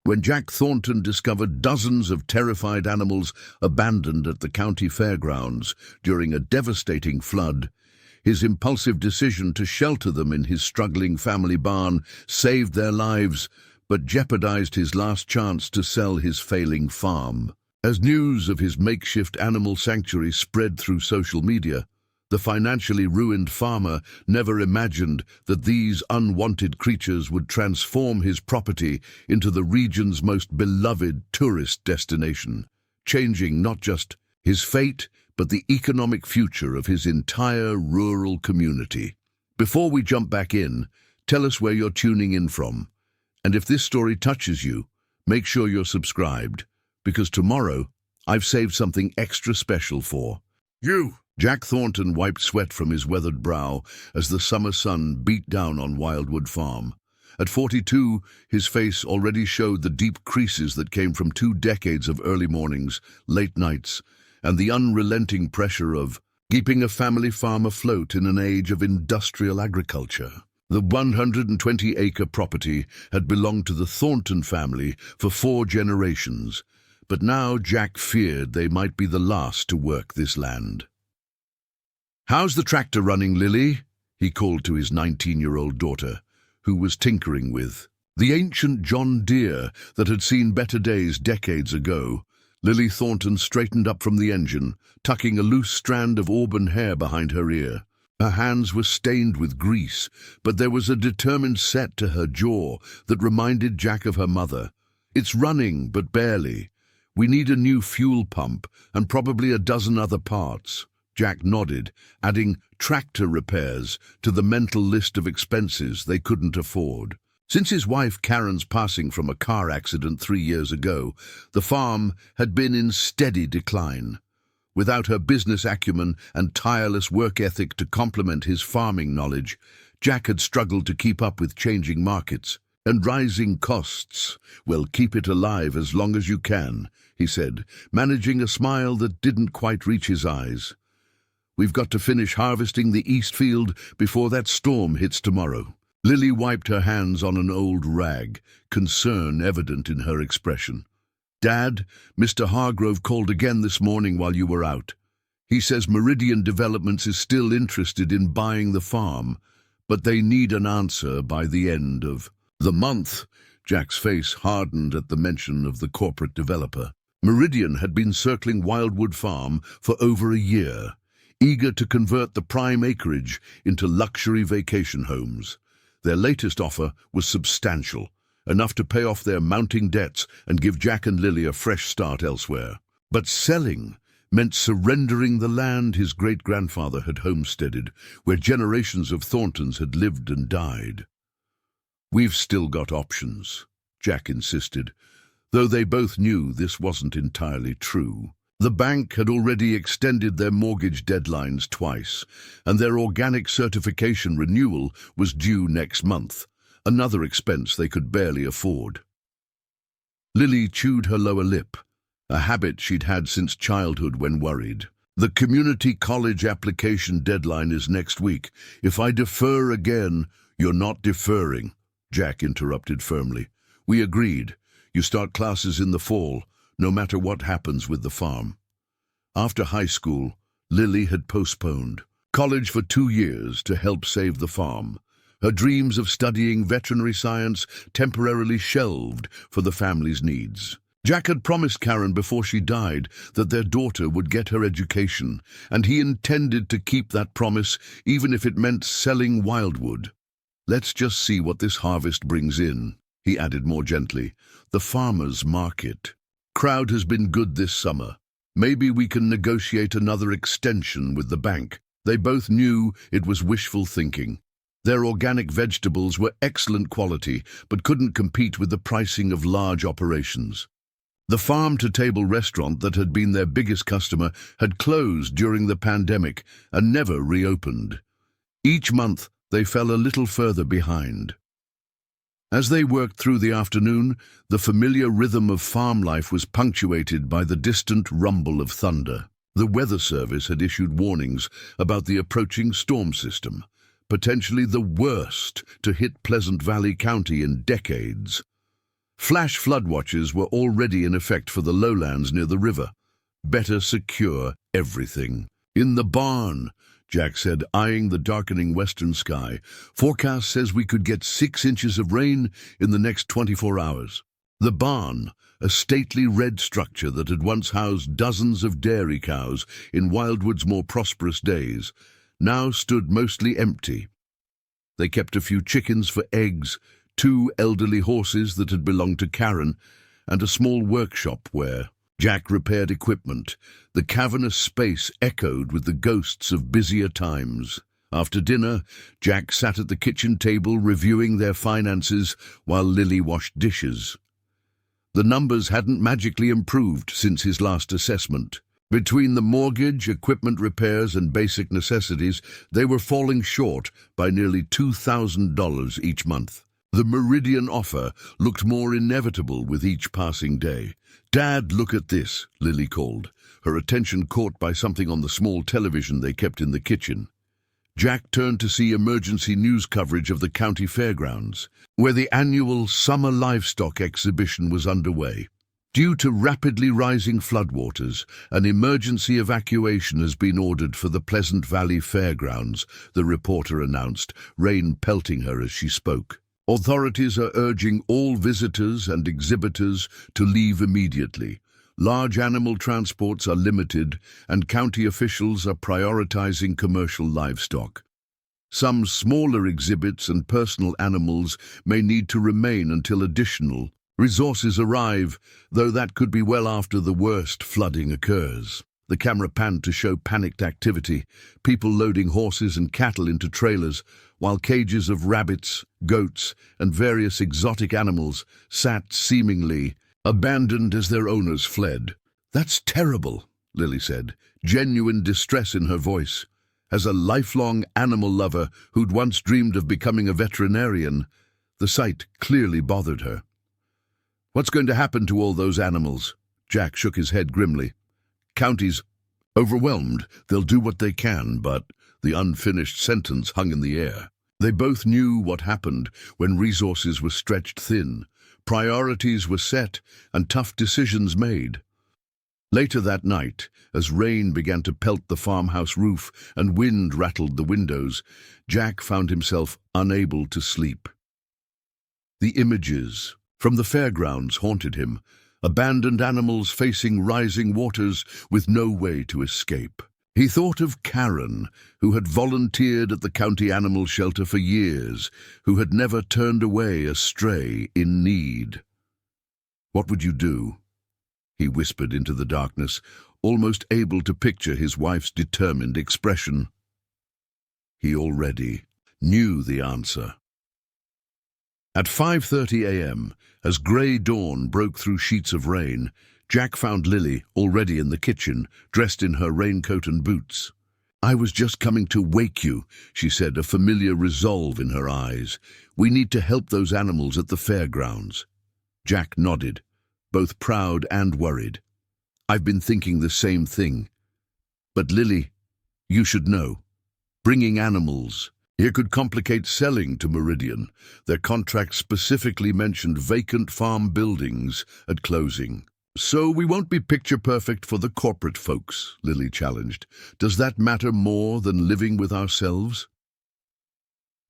when Jack Thornton discovered dozens of terrified animals abandoned at the county fairgrounds during a devastating flood. His impulsive decision to shelter them in his struggling family barn saved their lives, but jeopardized his last chance to sell his failing farm. As news of his makeshift animal sanctuary spread through social media, the financially ruined farmer never imagined that these unwanted creatures would transform his property into the region's most beloved tourist destination, changing not just his fate, but the economic future of his entire rural community. Before we jump back in, tell us where you're tuning in from. And if this story touches you, make sure you're subscribed, because tomorrow I've saved something extra special for you. Jack Thornton wiped sweat from his weathered brow as the summer sun beat down on Wildwood Farm. At 42, his face already showed the deep creases that came from 2 decades of early mornings, late nights, and the unrelenting pressure of keeping a family farm afloat in an age of industrial agriculture. The 120-acre property had belonged to the Thornton family for 4 generations, but now Jack feared they might be the last to work this land. "How's the tractor running, Lily?" he called to his 19-year-old daughter, who was tinkering with the ancient John Deere that had seen better days decades ago. Lily Thornton straightened up from the engine, tucking a loose strand of auburn hair behind her ear. Her hands were stained with grease, but there was a determined set to her jaw that reminded Jack of her mother. "It's running, but barely. We need a new fuel pump and probably a dozen other parts." Jack nodded, adding tractor repairs to the mental list of expenses they couldn't afford. Since his wife Karen's passing from a car accident 3 years ago, the farm had been in steady decline. Without her business acumen and tireless work ethic to complement his farming knowledge, Jack had struggled to keep up with changing markets and rising costs. "Well, keep it alive as long as you can," he said, managing a smile that didn't quite reach his eyes. "We've got to finish harvesting the east field before that storm hits tomorrow." Lily wiped her hands on an old rag, concern evident in her expression. "Dad, Mr. Hargrove called again this morning while you were out. He says Meridian Developments is still interested in buying the farm, but they need an answer by the end of the month." Jack's face hardened at the mention of the corporate developer. Meridian had been circling Wildwood Farm for over a year, eager to convert the prime acreage into luxury vacation homes. Their latest offer was substantial, enough to pay off their mounting debts and give Jack and Lily a fresh start elsewhere. But selling meant surrendering the land his great-grandfather had homesteaded, where generations of Thorntons had lived and died. "We've still got options," Jack insisted, though they both knew this wasn't entirely true. The bank had already extended their mortgage deadlines twice, and their organic certification renewal was due next month, another expense they could barely afford. Lily chewed her lower lip, a habit she'd had since childhood when worried. "The community college application deadline is next week. If I defer again—" "You're not deferring," Jack interrupted firmly. "We agreed. You start classes in the fall, no matter what happens with the farm." After high school, Lily had postponed college for 2 years to help save the farm. Her dreams of studying veterinary science temporarily shelved for the family's needs. Jack had promised Karen before she died that their daughter would get her education, and he intended to keep that promise even if it meant selling Wildwood. "Let's just see what this harvest brings in," he added more gently. "The farmer's market crowd has been good this summer. Maybe we can negotiate another extension with the bank." They both knew it was wishful thinking. Their organic vegetables were excellent quality, but couldn't compete with the pricing of large operations. The farm-to-table restaurant that had been their biggest customer had closed during the pandemic and never reopened. Each month, they fell a little further behind. As they worked through the afternoon, the familiar rhythm of farm life was punctuated by the distant rumble of thunder. The Weather Service had issued warnings about the approaching storm system, potentially the worst to hit Pleasant Valley County in decades. Flash flood watches were already in effect for the lowlands near the river. Better secure everything. In the barn, Jack said, eyeing the darkening western sky. Forecast says we could get 6 inches of rain in the next 24 hours. The barn, a stately red structure that had once housed dozens of dairy cows in Wildwood's more prosperous days, now stood mostly empty. They kept a few chickens for eggs, 2 elderly horses that had belonged to Karen, and a small workshop where Jack repaired equipment. The cavernous space echoed with the ghosts of busier times. After dinner, Jack sat at the kitchen table reviewing their finances while Lily washed dishes. The numbers hadn't magically improved since his last assessment. Between the mortgage, equipment repairs, and basic necessities, they were falling short by nearly $2,000 each month. The Meridian offer looked more inevitable with each passing day. "Dad, look at this," Lily called, her attention caught by something on the small television they kept in the kitchen. Jack turned to see emergency news coverage of the county fairgrounds, where the annual summer livestock exhibition was underway. Due to rapidly rising floodwaters, an emergency evacuation has been ordered for the Pleasant Valley Fairgrounds, the reporter announced, rain pelting her as she spoke. Authorities are urging all visitors and exhibitors to leave immediately. Large animal transports are limited, and county officials are prioritizing commercial livestock. Some smaller exhibits and personal animals may need to remain until additional resources arrive, though that could be well after the worst flooding occurs. The camera panned to show panicked activity, people loading horses and cattle into trailers, while cages of rabbits, goats, and various exotic animals sat seemingly abandoned as their owners fled. "That's terrible," Lily said, genuine distress in her voice. As a lifelong animal lover who'd once dreamed of becoming a veterinarian, the sight clearly bothered her. "What's going to happen to all those animals?" Jack shook his head grimly. "County's overwhelmed. They'll do what they can, but..." The unfinished sentence hung in the air. They both knew what happened when resources were stretched thin, priorities were set, and tough decisions made. Later that night, as rain began to pelt the farmhouse roof and wind rattled the windows, Jack found himself unable to sleep. The images from the fairgrounds haunted him, abandoned animals facing rising waters with no way to escape. He thought of Karen, who had volunteered at the county animal shelter for years, who had never turned away a stray in need. "What would you do?" he whispered into the darkness, almost able to picture his wife's determined expression. He already knew the answer. At 5:30 a.m., as grey dawn broke through sheets of rain, Jack found Lily already in the kitchen, dressed in her raincoat and boots. "I was just coming to wake you," she said, a familiar resolve in her eyes. "We need to help those animals at the fairgrounds." Jack nodded, both proud and worried. "I've been thinking the same thing. But Lily, you should know. Bringing animals here could complicate selling to Meridian. Their contract specifically mentioned vacant farm buildings at closing. "So we won't be picture-perfect for the corporate folks," Lily challenged. "Does that matter more than living with ourselves?"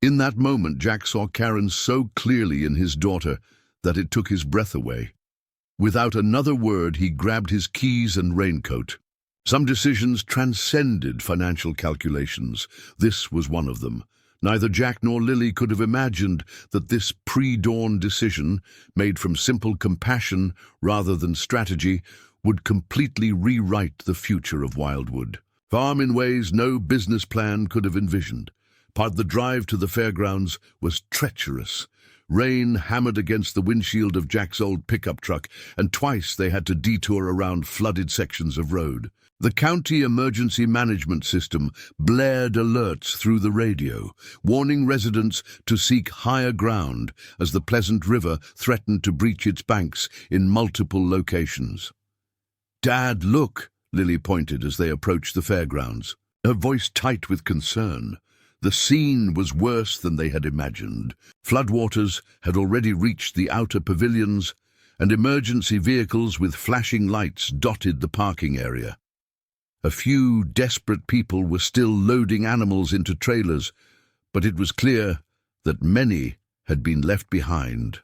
In that moment, Jack saw Karen so clearly in his daughter that it took his breath away. Without another word, he grabbed his keys and raincoat. Some decisions transcended financial calculations. This was one of them. Neither Jack nor Lily could have imagined that this pre-dawn decision, made from simple compassion rather than strategy, would completely rewrite the future of Wildwood. Farm in ways no business plan could have envisioned. Part of the drive to the fairgrounds was treacherous. Rain hammered against the windshield of Jack's old pickup truck, and twice they had to detour around flooded sections of road. The county emergency management system blared alerts through the radio, warning residents to seek higher ground as the Pleasant River threatened to breach its banks in multiple locations. "Dad, look," Lily pointed as they approached the fairgrounds, her voice tight with concern. The scene was worse than they had imagined. Floodwaters had already reached the outer pavilions, and emergency vehicles with flashing lights dotted the parking area. A few desperate people were still loading animals into trailers, but it was clear that many had been left behind.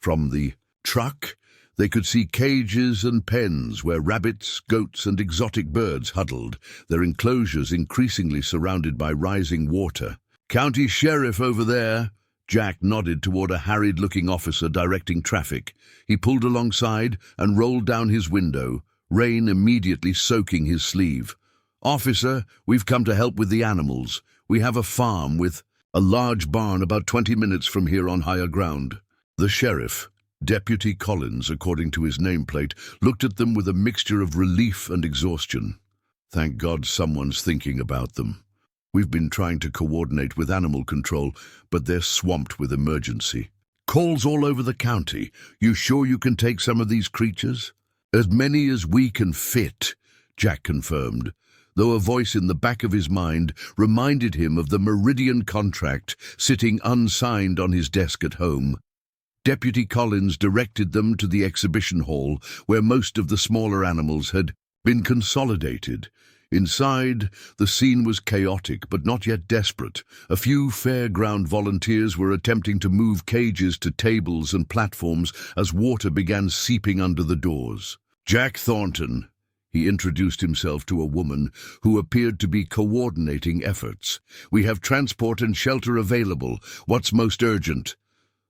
From the truck, they could see cages and pens where rabbits, goats, and exotic birds huddled, their enclosures increasingly surrounded by rising water. "County Sheriff over there," Jack nodded toward a harried-looking officer directing traffic. He pulled alongside and rolled down his window, rain immediately soaking his sleeve. "Officer, we've come to help with the animals. We have a farm with a large barn about 20 minutes from here on higher ground." The sheriff, Deputy Collins, according to his nameplate, looked at them with a mixture of relief and exhaustion. "Thank God someone's thinking about them. We've been trying to coordinate with animal control, but they're swamped with emergency. Calls all over the county. You sure you can take some of these creatures?" "As many as we can fit," Jack confirmed, though a voice in the back of his mind reminded him of the Meridian contract sitting unsigned on his desk at home. Deputy Collins directed them to the exhibition hall, where most of the smaller animals had been consolidated. Inside, the scene was chaotic, but not yet desperate. A few fairground volunteers were attempting to move cages to tables and platforms as water began seeping under the doors. "Jack Thornton," he introduced himself to a woman who appeared to be coordinating efforts. "We have transport and shelter available. What's most urgent?"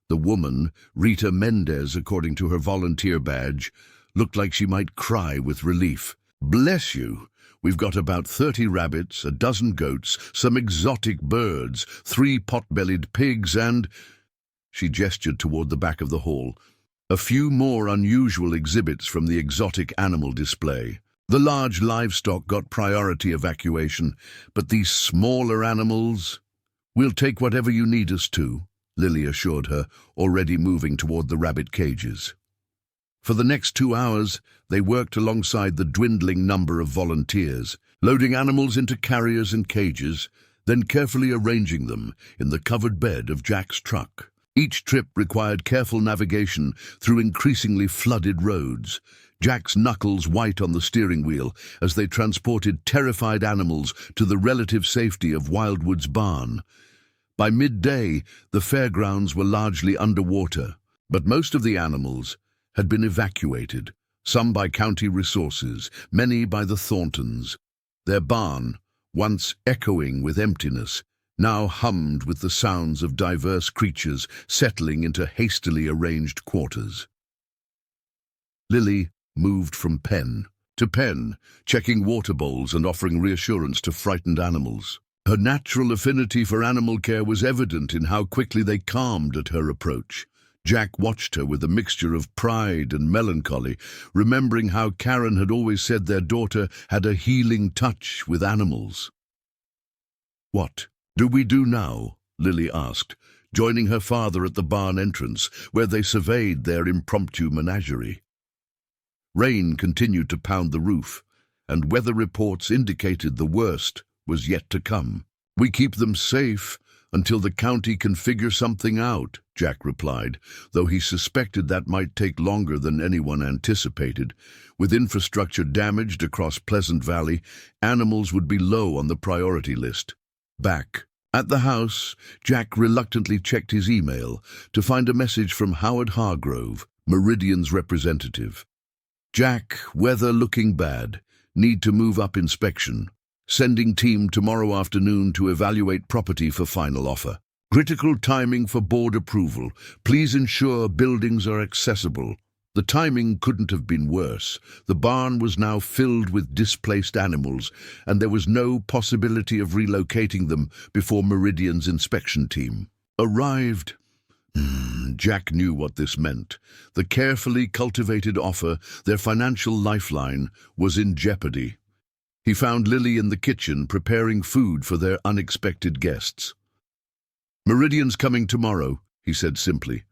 The woman, Rita Mendez, according to her volunteer badge, looked like she might cry with relief. "Bless you. We've got about 30 rabbits, a dozen goats, some exotic birds, 3 pot-bellied pigs, and—" she gestured toward the back of the hall, "a few more unusual exhibits from the exotic animal display. The large livestock got priority evacuation, but these smaller animals—" "We'll take whatever you need us to," Lily assured her, already moving toward the rabbit cages. For the next 2 hours, they worked alongside the dwindling number of volunteers, loading animals into carriers and cages, then carefully arranging them in the covered bed of Jack's truck. Each trip required careful navigation through increasingly flooded roads, Jack's knuckles white on the steering wheel as they transported terrified animals to the relative safety of Wildwood's barn. By midday, the fairgrounds were largely underwater, but most of the animals had been evacuated, some by county resources, many by the Thorntons. Their barn, once echoing with emptiness, now hummed with the sounds of diverse creatures settling into hastily arranged quarters. Lily moved from pen to pen, checking water bowls and offering reassurance to frightened animals. Her natural affinity for animal care was evident in how quickly they calmed at her approach. Jack watched her with a mixture of pride and melancholy, remembering how Karen had always said their daughter had a healing touch with animals. "What do we do now?" Lily asked, joining her father at the barn entrance, where they surveyed their impromptu menagerie. Rain continued to pound the roof, and weather reports indicated the worst was yet to come. "We keep them safe until the county can figure something out," Jack replied, though he suspected that might take longer than anyone anticipated. With infrastructure damaged across Pleasant Valley, animals would be low on the priority list. Back at the house, Jack reluctantly checked his email to find a message from Howard Hargrove, Meridian's representative. "Jack, weather looking bad. Need to move up inspection. Sending team tomorrow afternoon to evaluate property for final offer. Critical timing for board approval. Please ensure buildings are accessible." The timing couldn't have been worse. The barn was now filled with displaced animals, and there was no possibility of relocating them before Meridian's inspection team arrived. Jack knew what this meant. The carefully cultivated offer, their financial lifeline, was in jeopardy. He found Lily in the kitchen preparing food for their unexpected guests. "Meridian's coming tomorrow," he said simply.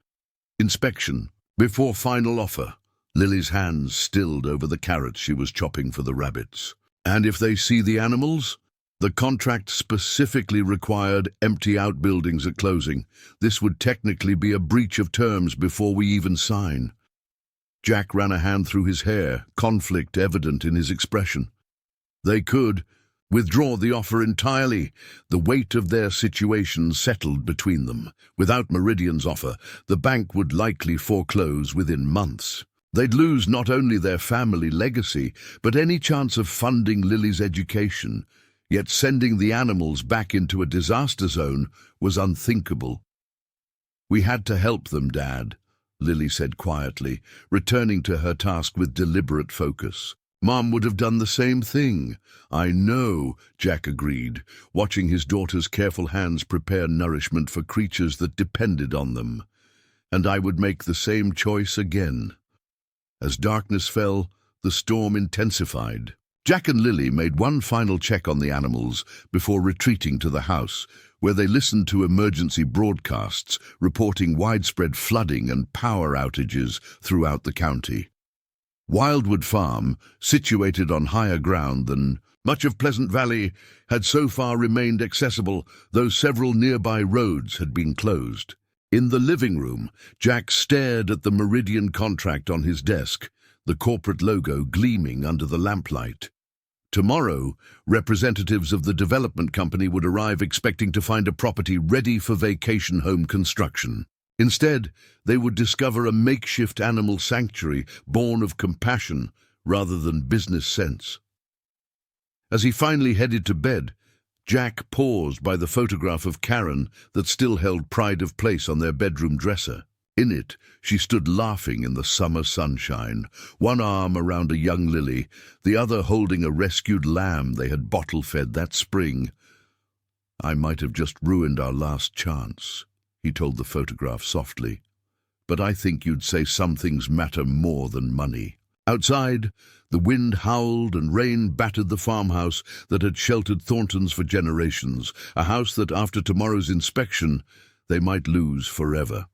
"Inspection, before final offer." Lily's hands stilled over the carrots she was chopping for the rabbits. "And if they see the animals?" The contract specifically required empty outbuildings at closing. This would technically be a breach of terms before we even sign. Jack ran a hand through his hair, conflict evident in his expression. They could withdraw the offer entirely. The weight of their situation settled between them. Without Meridian's offer, the bank would likely foreclose within months. They'd lose not only their family legacy, but any chance of funding Lily's education. Yet sending the animals back into a disaster zone was unthinkable. "We had to help them, Dad," Lily said quietly, returning to her task with deliberate focus. "Mom would have done the same thing." "I know," Jack agreed, watching his daughter's careful hands prepare nourishment for creatures that depended on them. "And I would make the same choice again." As darkness fell, the storm intensified. Jack and Lily made one final check on the animals before retreating to the house, where they listened to emergency broadcasts reporting widespread flooding and power outages throughout the county. Wildwood Farm, situated on higher ground than much of Pleasant Valley, had so far remained accessible, though several nearby roads had been closed. In the living room, Jack stared at the Meridian contract on his desk, the corporate logo gleaming under the lamplight. Tomorrow, representatives of the development company would arrive expecting to find a property ready for vacation home construction. Instead, they would discover a makeshift animal sanctuary born of compassion rather than business sense. As he finally headed to bed, Jack paused by the photograph of Karen that still held pride of place on their bedroom dresser. In it, she stood laughing in the summer sunshine, one arm around a young Lily, the other holding a rescued lamb they had bottle-fed that spring. "I might have just ruined our last chance," he told the photograph softly. "But I think you'd say some things matter more than money." Outside, the wind howled and rain battered the farmhouse that had sheltered Thorntons for generations, a house that after tomorrow's inspection they might lose forever.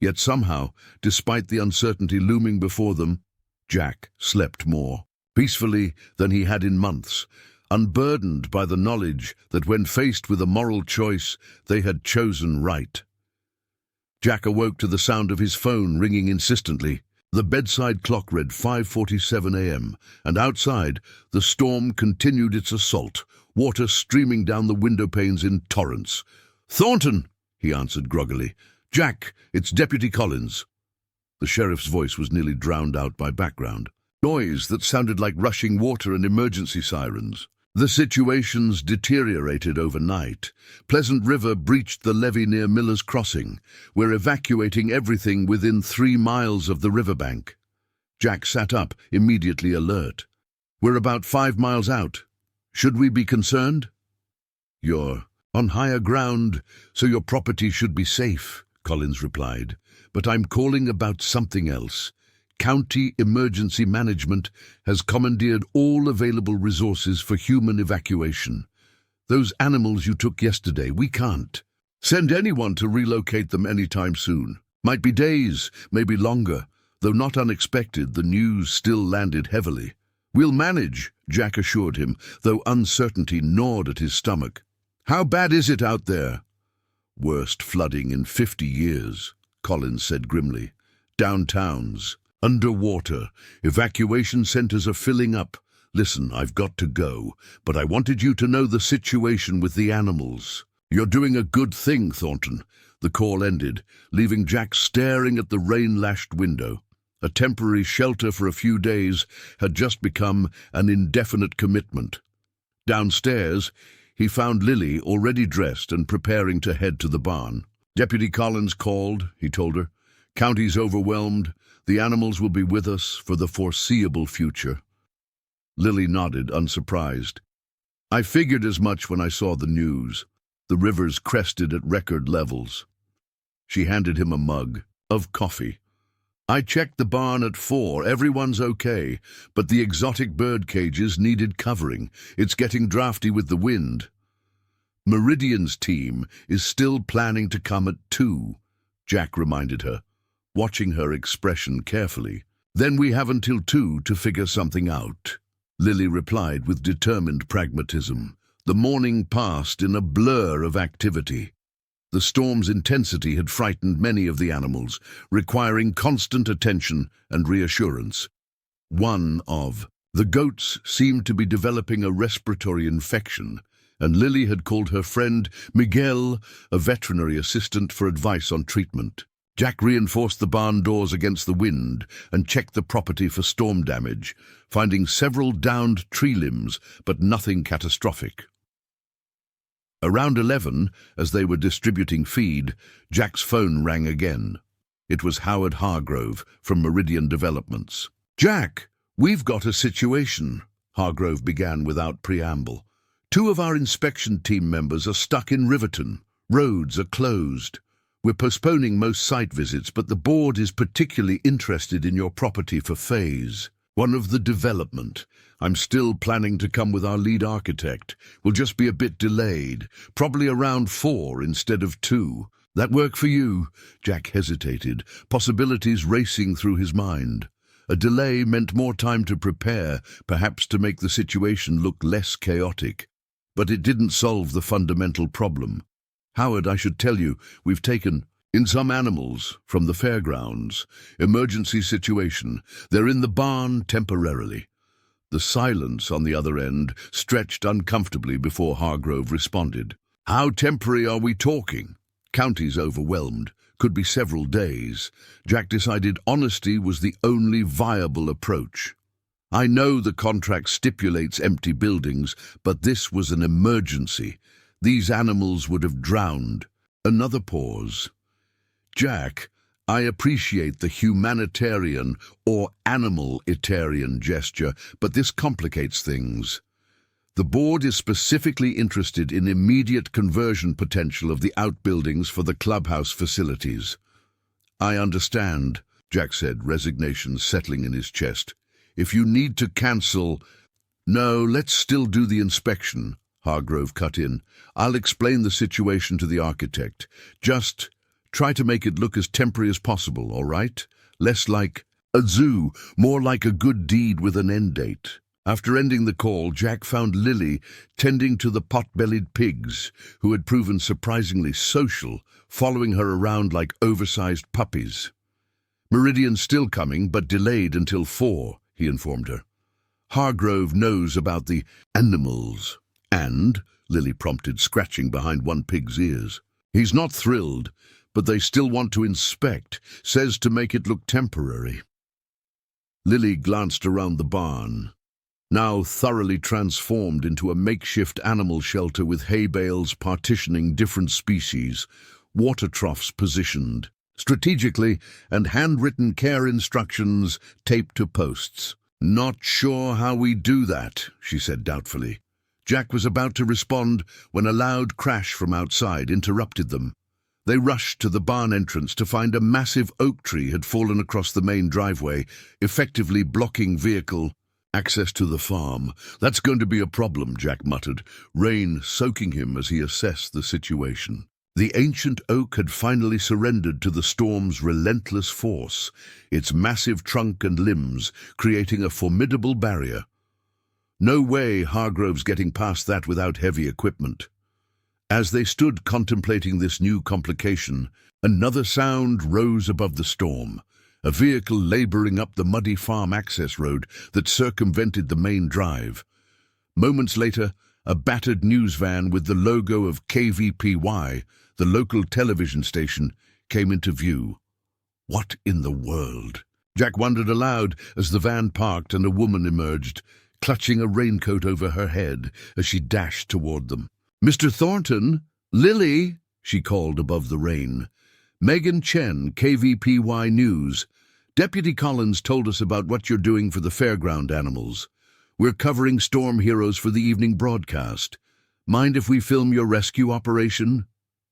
Yet somehow, despite the uncertainty looming before them, Jack slept more peacefully than he had in months, unburdened by the knowledge that when faced with a moral choice, they had chosen right. Jack awoke to the sound of his phone ringing insistently. The bedside clock read 5:47 a.m., and outside, the storm continued its assault, water streaming down the window panes in torrents. "Thornton," he answered groggily. "Jack, it's Deputy Collins." The sheriff's voice was nearly drowned out by background noise that sounded like rushing water and emergency sirens. The situation's deteriorated overnight. Pleasant River breached the levee near Miller's Crossing. We're evacuating everything within 3 miles of the riverbank. Jack sat up, immediately alert. "We're about 5 miles out. Should we be concerned?" "You're on higher ground, so your property should be safe," Collins replied. "But I'm calling about something else. County Emergency Management has commandeered all available resources for human evacuation. Those animals you took yesterday, we can't send anyone to relocate them anytime soon. Might be days, maybe longer. Though not unexpected, the news still landed heavily. "We'll manage," Jack assured him, though uncertainty gnawed at his stomach. "How bad is it out there?" "Worst flooding in 50 years, Collins said grimly. "Downtowns, underwater, evacuation centers are filling up. Listen, I've got to go, but I wanted you to know the situation with the animals." "You're doing a good thing, Thornton." The call ended, leaving Jack staring at the rain-lashed window. A temporary shelter for a few days had just become an indefinite commitment. Downstairs, he found Lily already dressed and preparing to head to the barn. "Deputy Collins called," he told her. "County's overwhelmed. The animals will be with us for the foreseeable future." Lily nodded, unsurprised. "I figured as much when I saw the news. The rivers crested at record levels." She handed him a mug of coffee. "I checked the barn at 4. Everyone's okay, but the exotic bird cages needed covering. It's getting drafty with the wind." "Meridian's team is still planning to come at 2, Jack reminded her, watching her expression carefully. "Then we have until 2 to figure something out," Lily replied with determined pragmatism. The morning passed in a blur of activity. The storm's intensity had frightened many of the animals, requiring constant attention and reassurance. The goats seemed to be developing a respiratory infection, and Lily had called her friend Miguel, a veterinary assistant, for advice on treatment. Jack reinforced the barn doors against the wind and checked the property for storm damage, finding several downed tree limbs, but nothing catastrophic. Around 11, as they were distributing feed, Jack's phone rang again. It was Howard Hargrove from Meridian Developments. "Jack, we've got a situation," Hargrove began without preamble. "Two of our inspection team members are stuck in Riverton. Roads are closed. We're postponing most site visits, but the board is particularly interested in your property for phase 1 of the development. I'm still planning to come with our lead architect. We'll just be a bit delayed, probably around 4 instead of 2. That work for you?" Jack hesitated, possibilities racing through his mind. A delay meant more time to prepare, perhaps to make the situation look less chaotic. But it didn't solve the fundamental problem. "Howard, I should tell you, we've taken in some animals from the fairgrounds. Emergency situation. They're in the barn temporarily." The silence on the other end stretched uncomfortably before Hargrove responded. "How temporary are we talking?" "County's overwhelmed. Could be several days." Jack decided honesty was the only viable approach. "I know the contract stipulates empty buildings, but this was an emergency. These animals would have drowned." Another pause. "Jack, I appreciate the humanitarian or animal-itarian gesture, but this complicates things. The board is specifically interested in immediate conversion potential of the outbuildings for the clubhouse facilities." "I understand," Jack said, resignation settling in his chest. "If you need to cancel—" "No, let's still do the inspection," Hargrove cut in. "I'll explain the situation to the architect. Just try to make it look as temporary as possible, all right? Less like a zoo, more like a good deed with an end date." After ending the call, Jack found Lily tending to the pot-bellied pigs, who had proven surprisingly social, following her around like oversized puppies. "Meridian's still coming, but delayed until 4, he informed her. "Hargrove knows about the animals." "And?" Lily prompted, scratching behind one pig's ears. "He's not thrilled, but they still want to inspect. Says to make it look temporary." Lily glanced around the barn, now thoroughly transformed into a makeshift animal shelter with hay bales partitioning different species, water troughs positioned strategically, and handwritten care instructions taped to posts. "Not sure how we do that," she said doubtfully. Jack was about to respond when a loud crash from outside interrupted them. They rushed to the barn entrance to find a massive oak tree had fallen across the main driveway, effectively blocking vehicle access to the farm. "That's going to be a problem," Jack muttered, rain soaking him as he assessed the situation. The ancient oak had finally surrendered to the storm's relentless force, its massive trunk and limbs creating a formidable barrier. No way Hargrove's getting past that without heavy equipment. As they stood contemplating this new complication, another sound rose above the storm. A vehicle laboring up the muddy farm access road that circumvented the main drive. Moments later, a battered news van with the logo of KVPY, the local television station, came into view. What in the world? Jack wondered aloud as the van parked and a woman emerged, clutching a raincoat over her head as she dashed toward them. "Mr. Thornton? Lily?" she called above the rain. "Megan Chen, KVPY News. Deputy Collins told us about what you're doing for the fairground animals. We're covering storm heroes for the evening broadcast. Mind if we film your rescue operation?"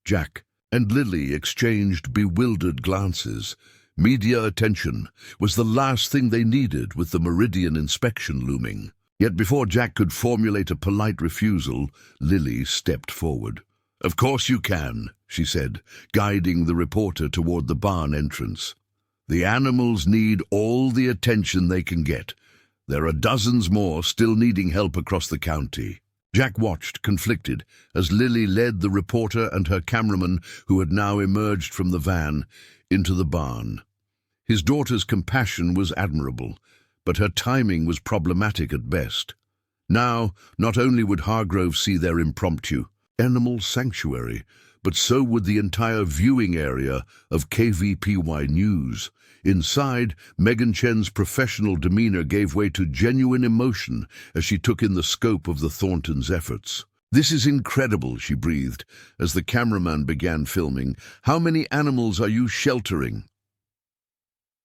Jack and Lily exchanged bewildered glances. Media attention was the last thing they needed with the Meridian inspection looming. Yet before Jack could formulate a polite refusal, Lily stepped forward. "Of course you can," she said, guiding the reporter toward the barn entrance. "The animals need all the attention they can get. There are dozens more still needing help across the county." Jack watched, conflicted, as Lily led the reporter and her cameraman, who had now emerged from the van, into the barn. His daughter's compassion was admirable, but her timing was problematic at best. Now, not only would Hargrove see their impromptu animal sanctuary, but so would the entire viewing area of KVPY News. Inside, Megan Chen's professional demeanor gave way to genuine emotion as she took in the scope of the Thorntons' efforts. "This is incredible," she breathed, as the cameraman began filming. "How many animals are you sheltering?"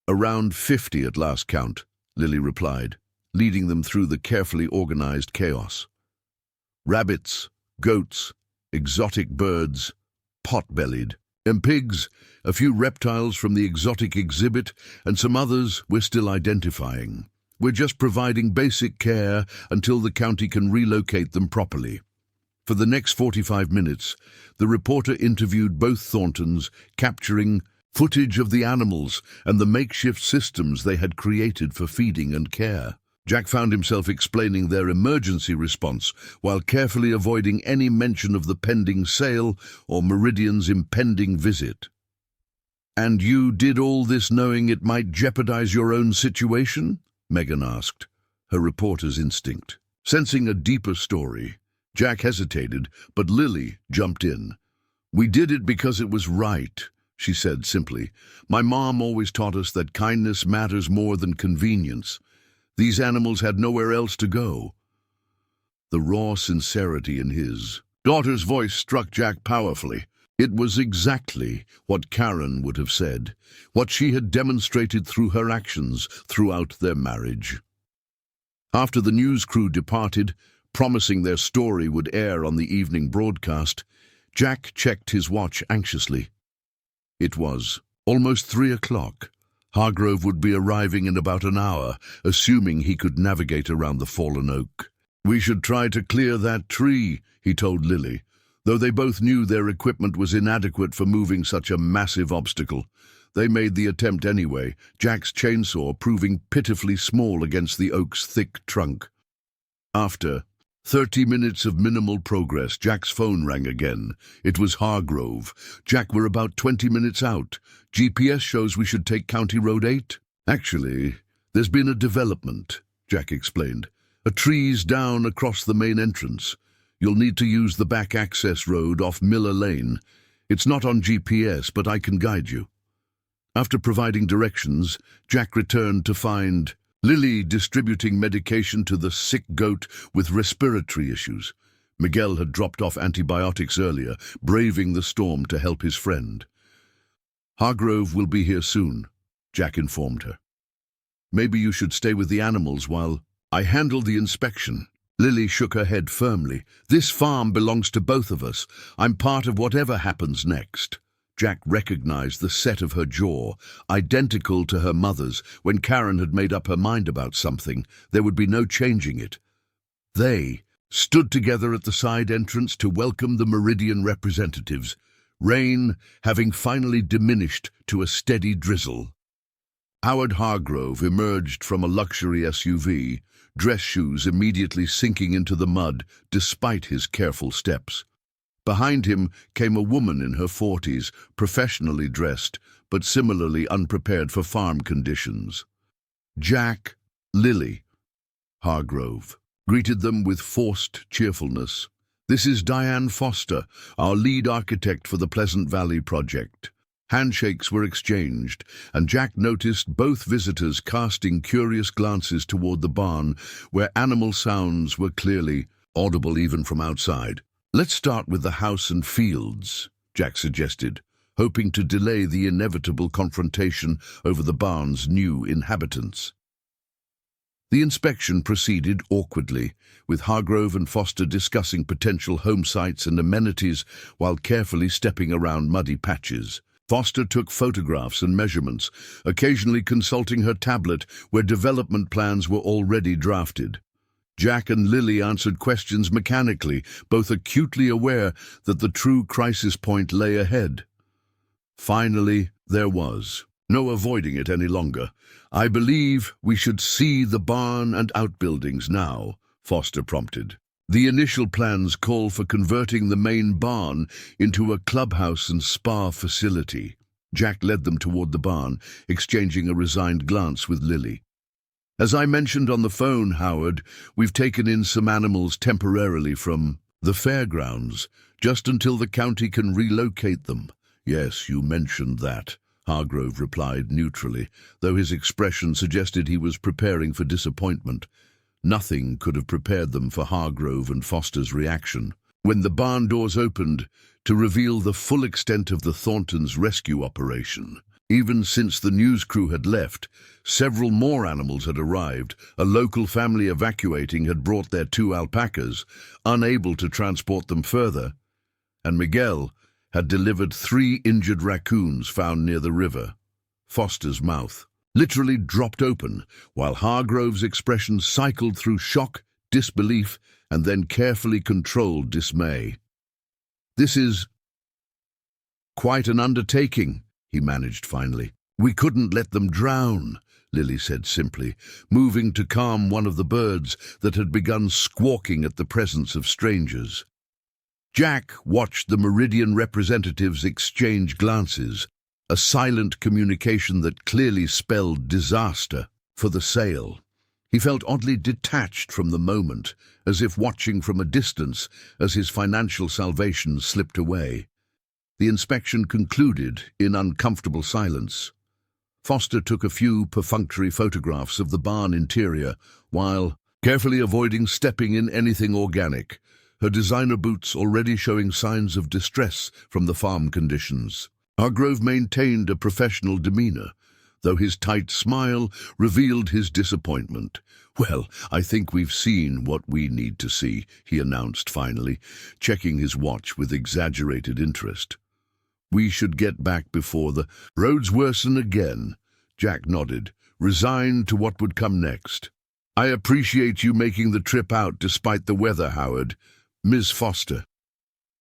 "Around 50 at last count," Lily replied, leading them through the carefully organized chaos. Rabbits, goats, exotic birds, pot-bellied, and pigs, a few reptiles from the exotic exhibit, and some others we're still identifying. We're just providing basic care until the county can relocate them properly. For the next 45 minutes, the reporter interviewed both Thorntons, capturing footage of the animals and the makeshift systems they had created for feeding and care. Jack found himself explaining their emergency response while carefully avoiding any mention of the pending sale or Meridian's impending visit. "And you did all this knowing it might jeopardize your own situation?" Megan asked, her reporter's instinct. Sensing a deeper story, Jack hesitated, but Lily jumped in. "We did it because it was right," she said simply. "My mom always taught us that kindness matters more than convenience. These animals had nowhere else to go." The raw sincerity in his daughter's voice struck Jack powerfully. It was exactly what Karen would have said, what she had demonstrated through her actions throughout their marriage. After the news crew departed, promising their story would air on the evening broadcast, Jack checked his watch anxiously. It was almost 3 o'clock. Hargrove would be arriving in about an hour, assuming he could navigate around the fallen oak. "We should try to clear that tree," he told Lily, though they both knew their equipment was inadequate for moving such a massive obstacle. They made the attempt anyway, Jack's chainsaw proving pitifully small against the oak's thick trunk. After 30 minutes of minimal progress, Jack's phone rang again. It was Hargrove. "Jack, we're about 20 minutes out. GPS shows we should take County Road 8. "Actually, there's been a development," Jack explained. "A tree's down across the main entrance. You'll need to use the back access road off Miller Lane. It's not on GPS, but I can guide you." After providing directions, Jack returned to find Lily distributing medication to the sick goat with respiratory issues. Miguel had dropped off antibiotics earlier, braving the storm to help his friend. "Hargrove will be here soon," Jack informed her. "Maybe you should stay with the animals while I handle the inspection." Lily shook her head firmly. "This farm belongs to both of us. I'm part of whatever happens next." Jack recognized the set of her jaw, identical to her mother's. When Karen had made up her mind about something, there would be no changing it. They stood together at the side entrance to welcome the Meridian representatives, rain having finally diminished to a steady drizzle. Howard Hargrove emerged from a luxury SUV, dress shoes immediately sinking into the mud despite his careful steps. Behind him came a woman in her 40s, professionally dressed, but similarly unprepared for farm conditions. Jack, Lily, Hargrove greeted them with forced cheerfulness. "This is Diane Foster, our lead architect for the Pleasant Valley project." Handshakes were exchanged, and Jack noticed both visitors casting curious glances toward the barn, where animal sounds were clearly audible even from outside. "Let's start with the house and fields," Jack suggested, hoping to delay the inevitable confrontation over the barn's new inhabitants. The inspection proceeded awkwardly, with Hargrove and Foster discussing potential home sites and amenities while carefully stepping around muddy patches. Foster took photographs and measurements, occasionally consulting her tablet where development plans were already drafted. Jack and Lily answered questions mechanically, both acutely aware that the true crisis point lay ahead. Finally, there was no avoiding it any longer. "I believe we should see the barn and outbuildings now," Foster prompted. The initial plans call for converting the main barn into a clubhouse and spa facility. Jack led them toward the barn, exchanging a resigned glance with Lily. As I mentioned on the phone, Howard, we've taken in some animals temporarily from the fairgrounds, just until the county can relocate them. Yes, you mentioned that, Hargrove replied neutrally, though his expression suggested he was preparing for disappointment. Nothing could have prepared them for Hargrove and Foster's reaction. When the barn doors opened to reveal the full extent of the Thornton's rescue operation, even since the news crew had left, several more animals had arrived. A local family evacuating had brought their 2 alpacas, unable to transport them further, and Miguel had delivered 3 injured raccoons found near the river. Foster's mouth literally dropped open, while Hargrove's expression cycled through shock, disbelief, and then carefully controlled dismay. "This is quite an undertaking," he managed finally. "We couldn't let them drown," Lily said simply, moving to calm one of the birds that had begun squawking at the presence of strangers. Jack watched the Meridian representatives exchange glances, a silent communication that clearly spelled disaster for the sale. He felt oddly detached from the moment, as if watching from a distance as his financial salvation slipped away. The inspection concluded in uncomfortable silence. Foster took a few perfunctory photographs of the barn interior, while carefully avoiding stepping in anything organic, her designer boots already showing signs of distress from the farm conditions. Hargrove maintained a professional demeanor, though his tight smile revealed his disappointment. "Well, I think we've seen what we need to see," he announced finally, checking his watch with exaggerated interest. "We should get back before the roads worsen again." Jack nodded, resigned to what would come next. "I appreciate you making the trip out despite the weather, Howard. Ms. Foster."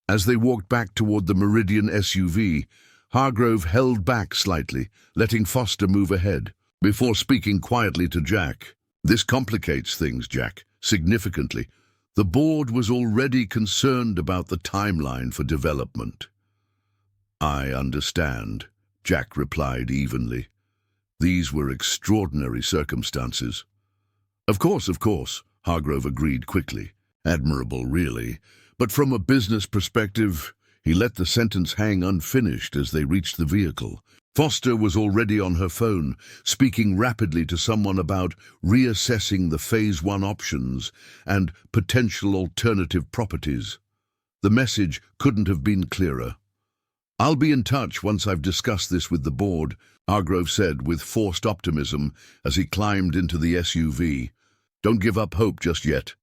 As they walked back toward the Meridian SUV, Hargrove held back slightly, letting Foster move ahead, before speaking quietly to Jack. "This complicates things, Jack, significantly. The board was already concerned about the timeline for development." "I understand," Jack replied evenly. "These were extraordinary circumstances." Of course, Hargrove agreed quickly. "Admirable, really. But from a business perspective," he let the sentence hang unfinished as they reached the vehicle. Foster was already on her phone, speaking rapidly to someone about reassessing the Phase 1 options and potential alternative properties. The message couldn't have been clearer. "I'll be in touch once I've discussed this with the board," Hargrove said with forced optimism as he climbed into the SUV. "Don't give up hope just yet."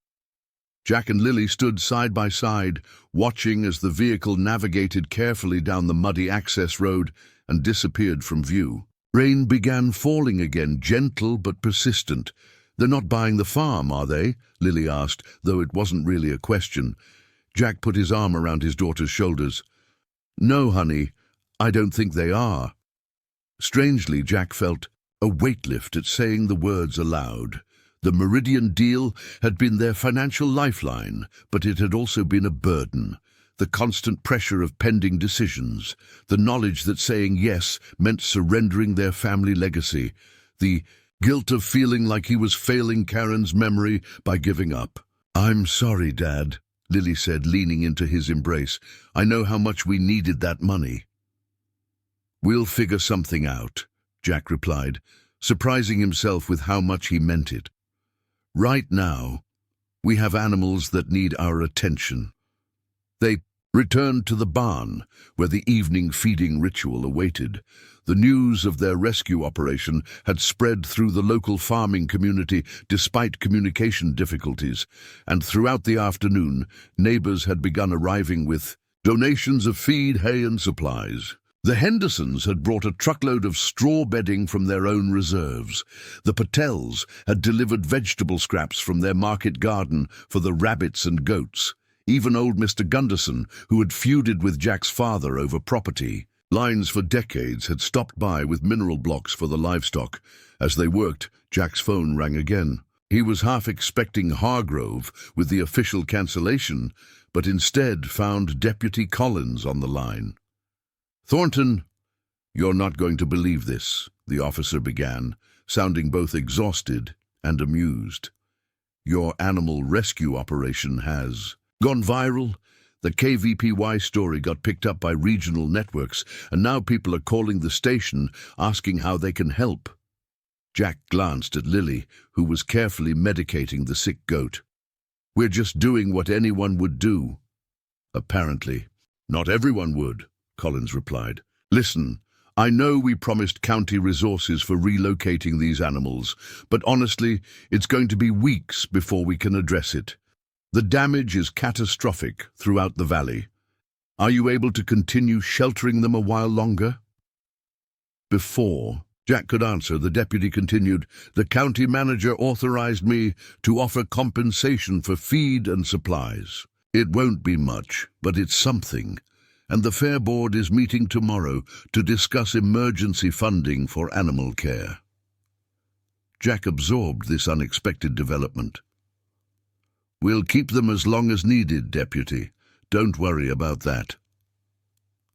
Jack and Lily stood side by side, watching as the vehicle navigated carefully down the muddy access road and disappeared from view. Rain began falling again, gentle but persistent. "They're not buying the farm, are they?" Lily asked, though it wasn't really a question. Jack put his arm around his daughter's shoulders. "No, honey, I don't think they are." Strangely, Jack felt a weight lift at saying the words aloud. The Meridian deal had been their financial lifeline, but it had also been a burden. The constant pressure of pending decisions, the knowledge that saying yes meant surrendering their family legacy, the guilt of feeling like he was failing Karen's memory by giving up. "I'm sorry, Dad," Lily said, leaning into his embrace. "I know how much we needed that money." "We'll figure something out," Jack replied, surprising himself with how much he meant it. "Right now, we have animals that need our attention." They returned to the barn, where the evening feeding ritual awaited. The news of their rescue operation had spread through the local farming community despite communication difficulties, and throughout the afternoon, neighbors had begun arriving with donations of feed, hay, and supplies. The Hendersons had brought a truckload of straw bedding from their own reserves. The Patels had delivered vegetable scraps from their market garden for the rabbits and goats. Even old Mr. Gunderson, who had feuded with Jack's father over property. Lines for decades had stopped by with mineral blocks for the livestock. As they worked, Jack's phone rang again. He was half expecting Hargrove with the official cancellation, but instead found Deputy Collins on the line. "Thornton, you're not going to believe this," the officer began, sounding both exhausted and amused. "Your animal rescue operation has gone viral. The KVPY story got picked up by regional networks, and now people are calling the station asking how they can help." Jack glanced at Lily, who was carefully medicating the sick goat. "We're just doing what anyone would do." "Apparently, not everyone would," Collins replied. "Listen, I know we promised county resources for relocating these animals, but honestly, it's going to be weeks before we can address it. The damage is catastrophic throughout the valley. Are you able to continue sheltering them a while longer?" Before Jack could answer, the deputy continued, "The county manager authorized me to offer compensation for feed and supplies. It won't be much, but it's something. And the Fair Board is meeting tomorrow to discuss emergency funding for animal care." Jack absorbed this unexpected development. "We'll keep them as long as needed, Deputy. Don't worry about that."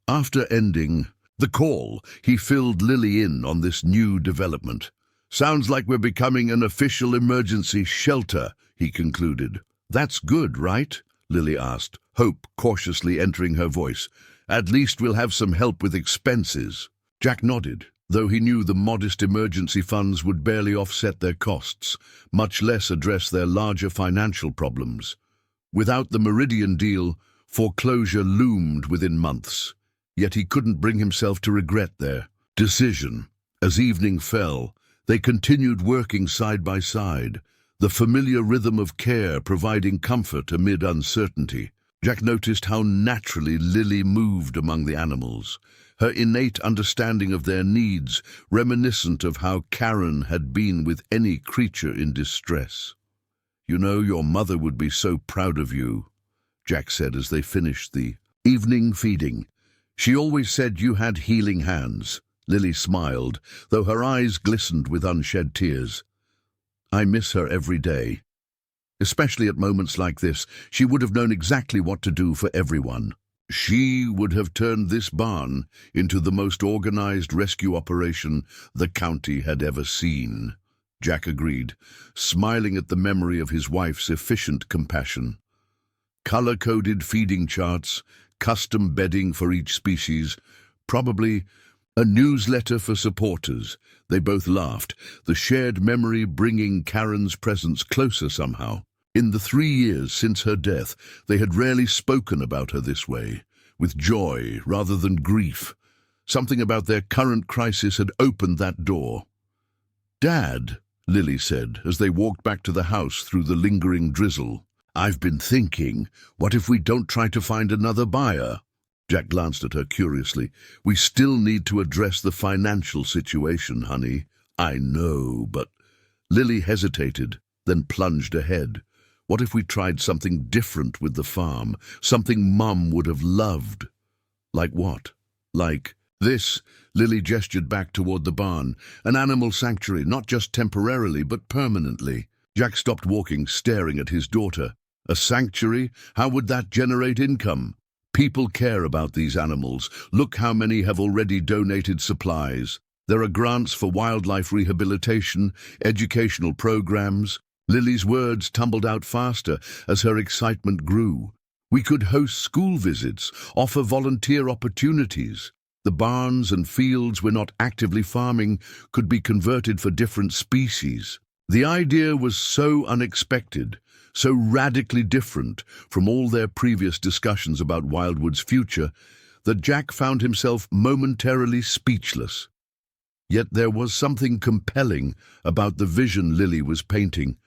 After ending the call, he filled Lily in on this new development. "Sounds like we're becoming an official emergency shelter," he concluded. "That's good, right?" Lily asked, hope cautiously entering her voice. "At least we'll have some help with expenses." Jack nodded, though he knew the modest emergency funds would barely offset their costs, much less address their larger financial problems. Without the Meridian deal, foreclosure loomed within months, yet he couldn't bring himself to regret their decision. As evening fell, they continued working side by side, the familiar rhythm of care providing comfort amid uncertainty. Jack noticed how naturally Lily moved among the animals, her innate understanding of their needs reminiscent of how Karen had been with any creature in distress. "You know, your mother would be so proud of you," Jack said as they finished the evening feeding. "She always said you had healing hands." Lily smiled, though her eyes glistened with unshed tears. "I miss her every day. Especially at moments like this, she would have known exactly what to do for everyone. She would have turned this barn into the most organized rescue operation the county had ever seen," Jack agreed, smiling at the memory of his wife's efficient compassion. Color-coded feeding charts, custom bedding for each species, probably a newsletter for supporters. They both laughed, the shared memory bringing Karen's presence closer somehow. In the 3 years since her death, they had rarely spoken about her this way, with joy rather than grief. Something about their current crisis had opened that door. "Dad," Lily said as they walked back to the house through the lingering drizzle, "I've been thinking, what if we don't try to find another buyer?" Jack glanced at her curiously. "We still need to address the financial situation, honey." "I know, but—" Lily hesitated, then plunged ahead. "What if we tried something different with the farm, something Mum would have loved?" "Like what?" "Like this," Lily gestured back toward the barn. "An animal sanctuary, not just temporarily, but permanently." Jack stopped walking, staring at his daughter. "A sanctuary? How would that generate income?" "People care about these animals. Look how many have already donated supplies. There are grants for wildlife rehabilitation, educational programs." Lily's words tumbled out faster as her excitement grew. "We could host school visits, offer volunteer opportunities. The barns and fields we're not actively farming could be converted for different species." The idea was so unexpected, so radically different from all their previous discussions about Wildwood's future, that Jack found himself momentarily speechless. Yet there was something compelling about the vision Lily was painting.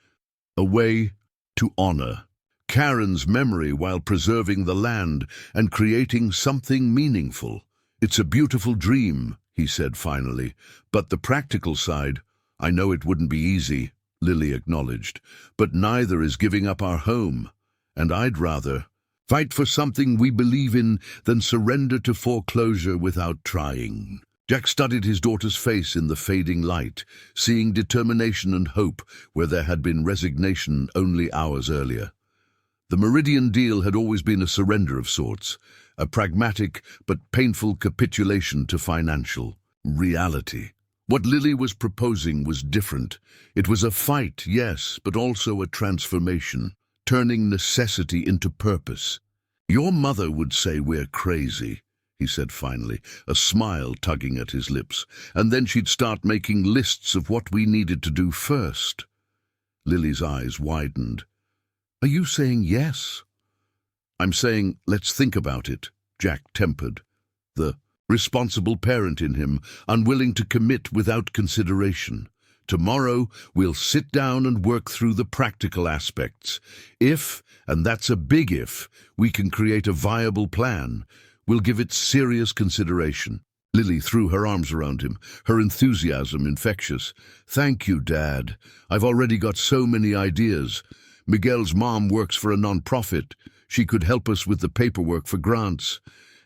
A way to honor Karen's memory while preserving the land and creating something meaningful. "It's a beautiful dream," he said finally, "but the practical side, I know it wouldn't be easy," Lily acknowledged, "but neither is giving up our home, and I'd rather fight for something we believe in than surrender to foreclosure without trying." Jack studied his daughter's face in the fading light, seeing determination and hope where there had been resignation only hours earlier. The Meridian deal had always been a surrender of sorts, a pragmatic but painful capitulation to financial reality. What Lily was proposing was different. It was a fight, yes, but also a transformation, turning necessity into purpose. "Your mother would say we're crazy," he said finally, a smile tugging at his lips, "and then she'd start making lists of what we needed to do first." Lily's eyes widened. "Are you saying yes?" "I'm saying let's think about it," Jack tempered, the responsible parent in him, unwilling to commit without consideration. "Tomorrow we'll sit down and work through the practical aspects. If, and that's a big if, we can create a viable plan, we'll give it serious consideration." Lily threw her arms around him, her enthusiasm infectious. "Thank you, Dad. I've already got so many ideas. Miguel's mom works for a non-profit. She could help us with the paperwork for grants.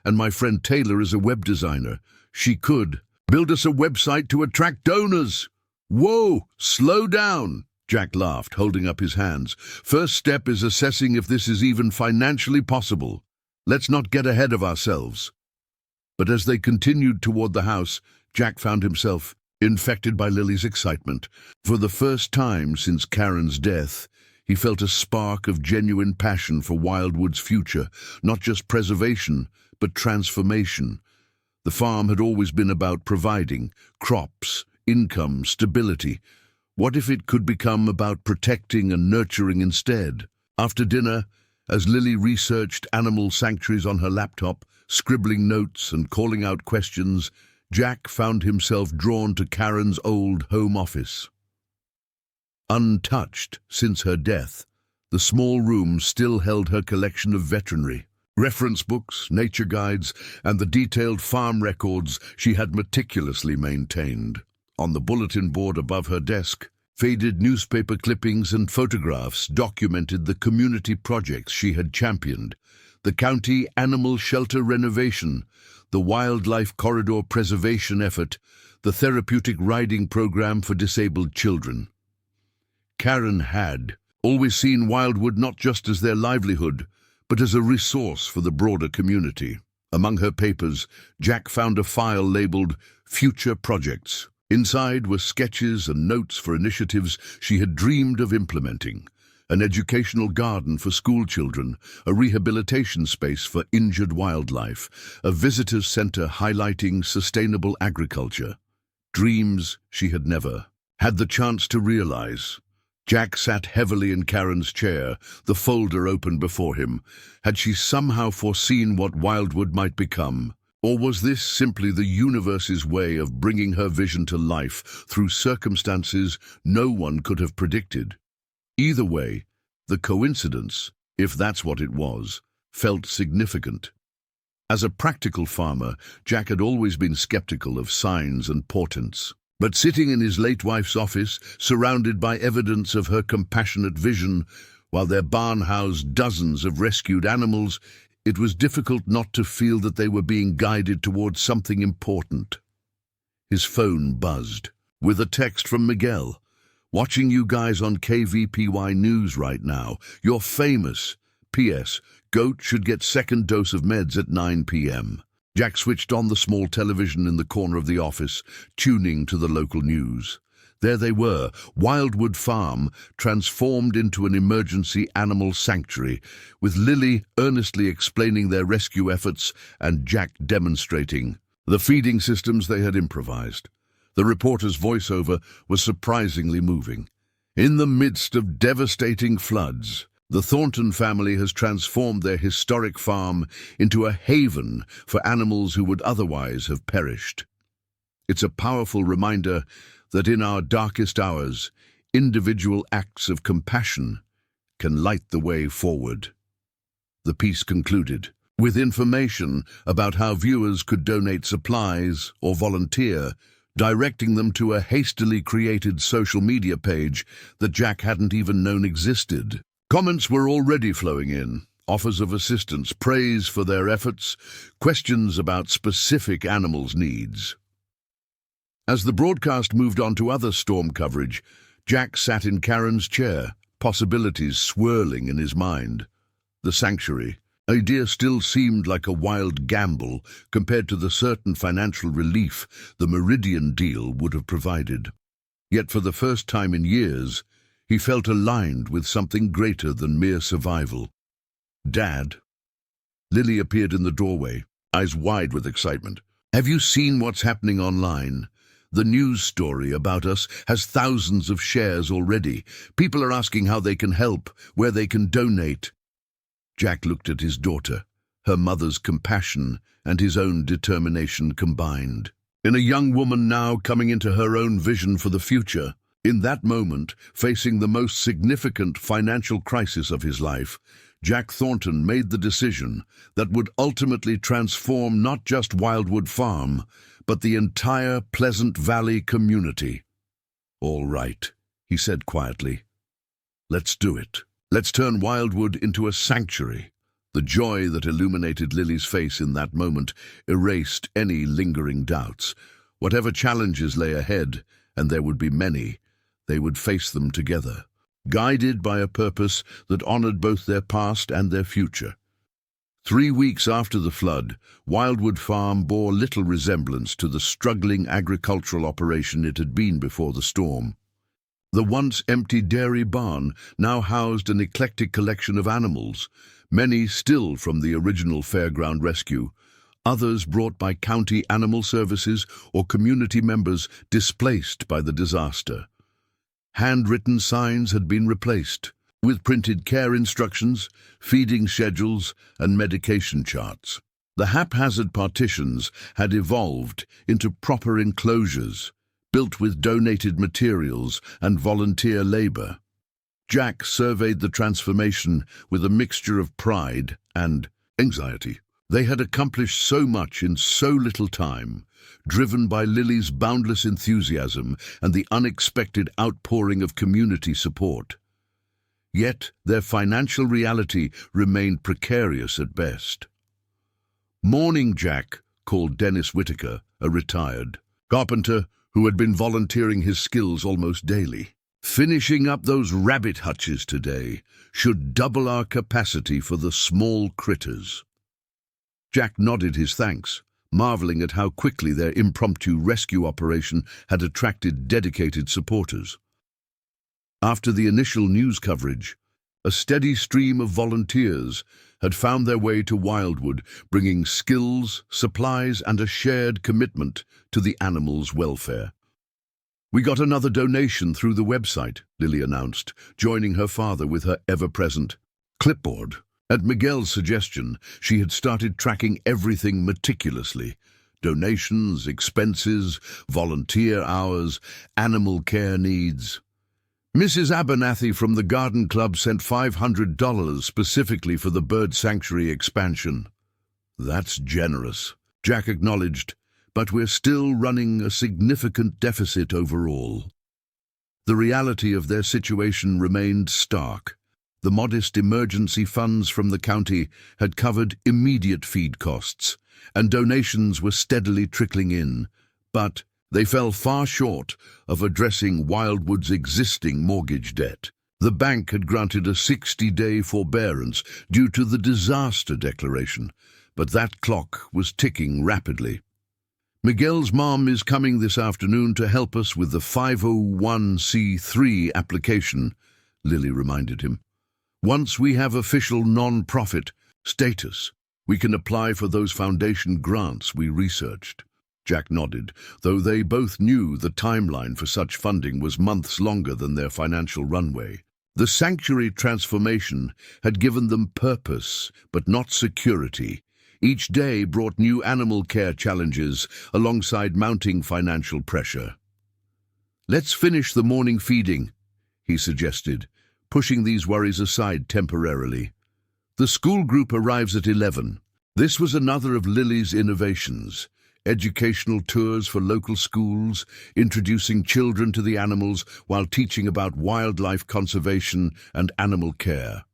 And my friend Taylor is a web designer. She could build us a website to attract donors." "Whoa, slow down," Jack laughed, holding up his hands. "First step is assessing if this is even financially possible. Let's not get ahead of ourselves." But as they continued toward the house, Jack found himself infected by Lily's excitement. For the first time since Karen's death, he felt a spark of genuine passion for Wildwood's future, not just preservation, but transformation. The farm had always been about providing crops, income, stability. What if it could become about protecting and nurturing instead? After dinner, as Lily researched animal sanctuaries on her laptop, scribbling notes and calling out questions, Jack found himself drawn to Karen's old home office. Untouched since her death, the small room still held her collection of veterinary reference books, nature guides, and the detailed farm records she had meticulously maintained. On the bulletin board above her desk, faded newspaper clippings and photographs documented the community projects she had championed: the county animal shelter renovation, the wildlife corridor preservation effort, the therapeutic riding program for disabled children. Karen had always seen Wildwood not just as their livelihood, but as a resource for the broader community. Among her papers, Jack found a file labeled Future Projects. Inside were sketches and notes for initiatives she had dreamed of implementing: an educational garden for school children, a rehabilitation space for injured wildlife, a visitors center highlighting sustainable agriculture. Dreams she had never had the chance to realize. Jack sat heavily in Karen's chair, the folder open before him. Had she somehow foreseen what Wildwood might become? Or was this simply the universe's way of bringing her vision to life through circumstances no one could have predicted? Either way, the coincidence, if that's what it was, felt significant. As a practical farmer, Jack had always been skeptical of signs and portents. But sitting in his late wife's office, surrounded by evidence of her compassionate vision, while their barn housed dozens of rescued animals, it was difficult not to feel that they were being guided towards something important. His phone buzzed, with a text from Miguel. "Watching you guys on KVPY News right now. You're famous. P.S. Goat should get second dose of meds at 9 p.m. Jack switched on the small television in the corner of the office, tuning to the local news. There they were, Wildwood Farm, transformed into an emergency animal sanctuary, with Lily earnestly explaining their rescue efforts and Jack demonstrating the feeding systems they had improvised. The reporter's voiceover was surprisingly moving. "In the midst of devastating floods, the Thornton family has transformed their historic farm into a haven for animals who would otherwise have perished. It's a powerful reminder that in our darkest hours, individual acts of compassion can light the way forward." The piece concluded with information about how viewers could donate supplies or volunteer, directing them to a hastily created social media page that Jack hadn't even known existed. Comments were already flowing in, offers of assistance, praise for their efforts, questions about specific animals' needs. As the broadcast moved on to other storm coverage, Jack sat in Karen's chair, possibilities swirling in his mind. The sanctuary idea still seemed like a wild gamble compared to the certain financial relief the Meridian deal would have provided. Yet for the first time in years, he felt aligned with something greater than mere survival. "Dad?" Lily appeared in the doorway, eyes wide with excitement. "Have you seen what's happening online? The news story about us has thousands of shares already. People are asking how they can help, where they can donate." Jack looked at his daughter, her mother's compassion and his own determination combined. In a young woman now coming into her own vision for the future, in that moment, facing the most significant financial crisis of his life, Jack Thornton made the decision that would ultimately transform not just Wildwood Farm, but the entire Pleasant Valley community. "All right," he said quietly. "Let's do it. Let's turn Wildwood into a sanctuary." The joy that illuminated Lily's face in that moment erased any lingering doubts. Whatever challenges lay ahead, and there would be many, they would face them together, guided by a purpose that honored both their past and their future. 3 weeks after the flood, Wildwood Farm bore little resemblance to the struggling agricultural operation it had been before the storm. The once empty dairy barn now housed an eclectic collection of animals, many still from the original fairground rescue, others brought by county animal services or community members displaced by the disaster. Handwritten signs had been replaced, with printed care instructions, feeding schedules, and medication charts. The haphazard partitions had evolved into proper enclosures, built with donated materials and volunteer labor. Jack surveyed the transformation with a mixture of pride and anxiety. They had accomplished so much in so little time, driven by Lily's boundless enthusiasm and the unexpected outpouring of community support. Yet their financial reality remained precarious at best. "Morning, Jack," called Dennis Whitaker, a retired carpenter who had been volunteering his skills almost daily. "Finishing up those rabbit hutches today should double our capacity for the small critters." Jack nodded his thanks, marveling at how quickly their impromptu rescue operation had attracted dedicated supporters. After the initial news coverage, a steady stream of volunteers had found their way to Wildwood, bringing skills, supplies, and a shared commitment to the animals' welfare. "We got another donation through the website," Lily announced, joining her father with her ever-present clipboard. At Miguel's suggestion, she had started tracking everything meticulously: donations, expenses, volunteer hours, animal care needs. "Mrs. Abernathy from the Garden Club sent $500 specifically for the bird sanctuary expansion." "That's generous," Jack acknowledged, "but we're still running a significant deficit overall." The reality of their situation remained stark. The modest emergency funds from the county had covered immediate feed costs, and donations were steadily trickling in, but they fell far short of addressing Wildwood's existing mortgage debt. The bank had granted a 60-day forbearance due to the disaster declaration, but that clock was ticking rapidly. "Miguel's mom is coming this afternoon to help us with the 501c3 application," Lily reminded him. "Once we have official non-profit status, we can apply for those foundation grants we researched." Jack nodded, though they both knew the timeline for such funding was months longer than their financial runway. The sanctuary transformation had given them purpose, but not security. Each day brought new animal care challenges alongside mounting financial pressure. "Let's finish the morning feeding," he suggested, pushing these worries aside temporarily. The school group arrives at 11. This was another of Lily's innovations: educational tours for local schools, introducing children to the animals while teaching about wildlife conservation and animal care.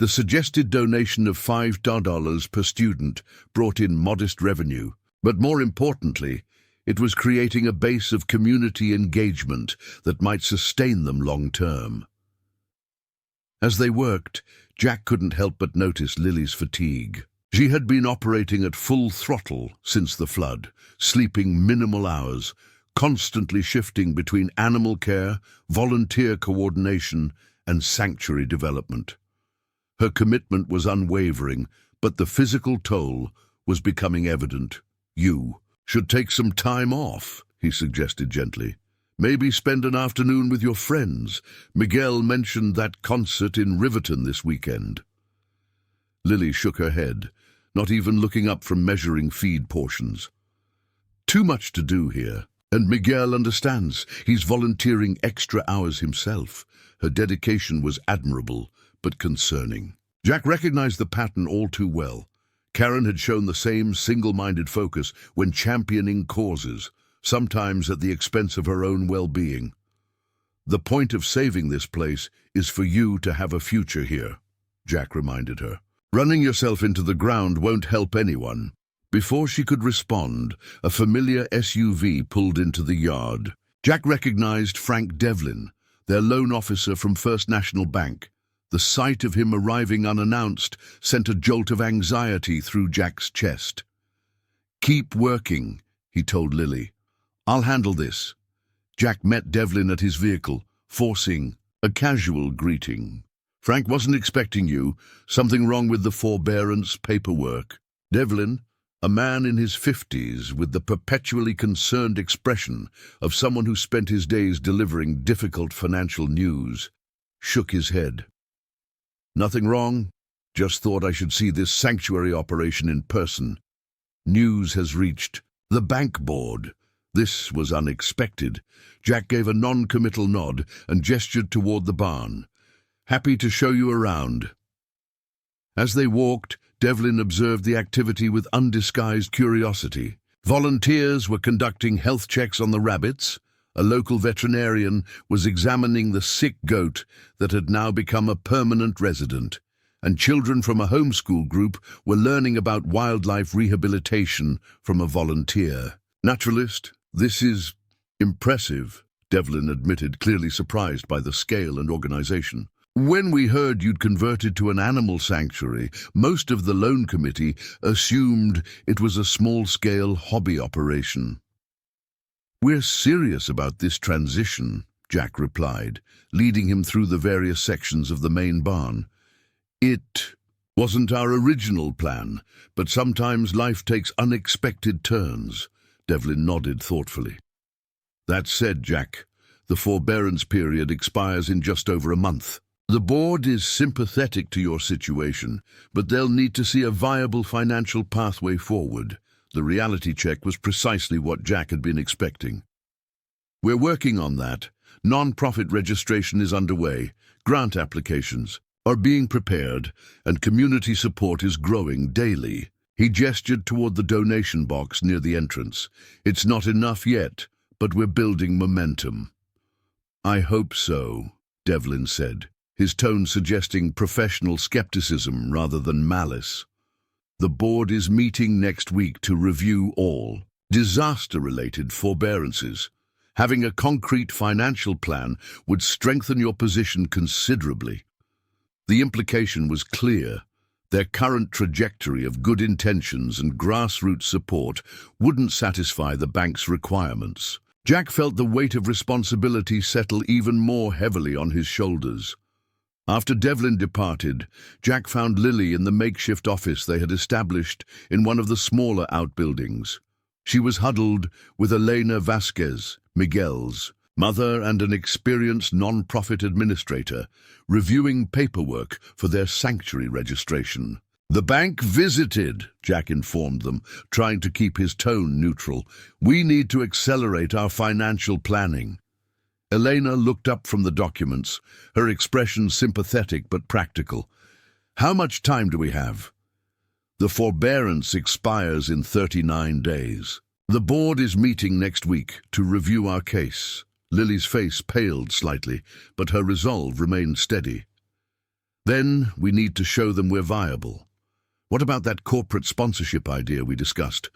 The suggested donation of $5 per student brought in modest revenue, but more importantly, It was creating a base of community engagement that might sustain them long term. As they worked, Jack couldn't help but notice Lily's fatigue. She had been operating at full throttle since the flood, sleeping minimal hours, constantly shifting between animal care, volunteer coordination, and sanctuary development. Her commitment was unwavering, but the physical toll was becoming evident. "You should take some time off," he suggested gently. "Maybe spend an afternoon with your friends. Miguel mentioned that concert in Riverton this weekend." Lily shook her head, not even looking up from measuring feed portions. "Too much to do here, and Miguel understands. He's volunteering extra hours himself." Her dedication was admirable, but concerning. Jack recognized the pattern all too well. Karen had shown the same single-minded focus when championing causes, sometimes at the expense of her own well-being. "The point of saving this place is for you to have a future here," Jack reminded her. "Running yourself into the ground won't help anyone." Before she could respond, a familiar SUV pulled into the yard. Jack recognized Frank Devlin, their loan officer from First National Bank. The sight of him arriving unannounced sent a jolt of anxiety through Jack's chest. "Keep working," he told Lily. "I'll handle this." Jack met Devlin at his vehicle, forcing a casual greeting. "Frank wasn't expecting you. Something wrong with the forbearance paperwork?" Devlin, a man in his 50s with the perpetually concerned expression of someone who spent his days delivering difficult financial news, shook his head. "Nothing wrong. Just thought I should see this sanctuary operation in person. News has reached the bank board." This was unexpected. Jack gave a non-committal nod and gestured toward the barn. "Happy to show you around." As they walked, Devlin observed the activity with undisguised curiosity. Volunteers were conducting health checks on the rabbits. A local veterinarian was examining the sick goat that had now become a permanent resident. And children from a homeschool group were learning about wildlife rehabilitation from a volunteer. "Naturalist, this is impressive," Devlin admitted, clearly surprised by the scale and organization. "When we heard you'd converted to an animal sanctuary, most of the loan committee assumed it was a small-scale hobby operation." "We're serious about this transition," Jack replied, leading him through the various sections of the main barn. "It wasn't our original plan, but sometimes life takes unexpected turns." Devlin nodded thoughtfully. "That said, Jack, the forbearance period expires in just over a month. The board is sympathetic to your situation, but they'll need to see a viable financial pathway forward." The reality check was precisely what Jack had been expecting. "We're working on that. Non-profit registration is underway. Grant applications are being prepared, and community support is growing daily." He gestured toward the donation box near the entrance. "It's not enough yet, but we're building momentum." "I hope so," Devlin said, his tone suggesting professional skepticism rather than malice. "The board is meeting next week to review all disaster-related forbearances. Having a concrete financial plan would strengthen your position considerably." The implication was clear. Their current trajectory of good intentions and grassroots support wouldn't satisfy the bank's requirements. Jack felt the weight of responsibility settle even more heavily on his shoulders. After Devlin departed, Jack found Lily in the makeshift office they had established in one of the smaller outbuildings. She was huddled with Elena Vasquez, Miguel's mother and an experienced non-profit administrator, reviewing paperwork for their sanctuary registration. "The bank visited," Jack informed them, trying to keep his tone neutral. "We need to accelerate our financial planning." Elena looked up from the documents, her expression sympathetic but practical. "How much time do we have?" "The forbearance expires in 39 days. The board is meeting next week to review our case." Lily's face paled slightly, but her resolve remained steady. "Then we need to show them we're viable. What about that corporate sponsorship idea we discussed?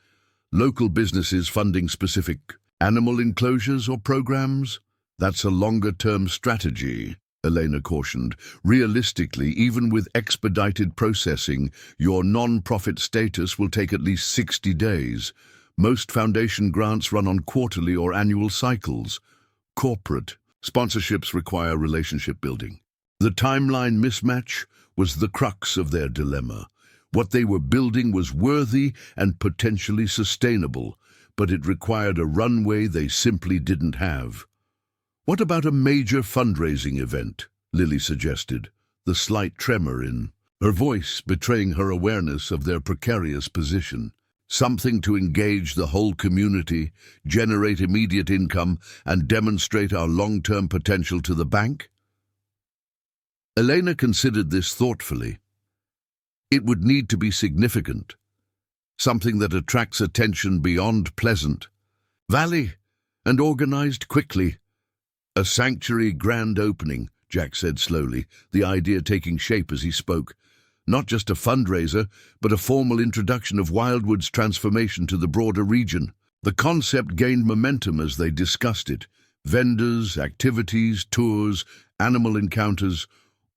Local businesses funding specific animal enclosures or programs? That's a longer-term strategy, Elena cautioned. Realistically, even with expedited processing, your non-profit status will take at least 60 days. Most foundation grants run on quarterly or annual cycles. Corporate sponsorships require relationship building. The timeline mismatch was the crux of their dilemma. What they were building was worthy and potentially sustainable, but it required a runway they simply didn't have. What about a major fundraising event? Lily suggested, the slight tremor in her voice betraying her awareness of their precarious position. Something to engage the whole community, generate immediate income, and demonstrate our long-term potential to the bank? Elena considered this thoughtfully. It would need to be significant, something that attracts attention beyond Pleasant Valley and organized quickly. A sanctuary grand opening, Jack said slowly, the idea taking shape as he spoke. Not just a fundraiser, but a formal introduction of Wildwood's transformation to the broader region. The concept gained momentum as they discussed it. Vendors, activities, tours, animal encounters,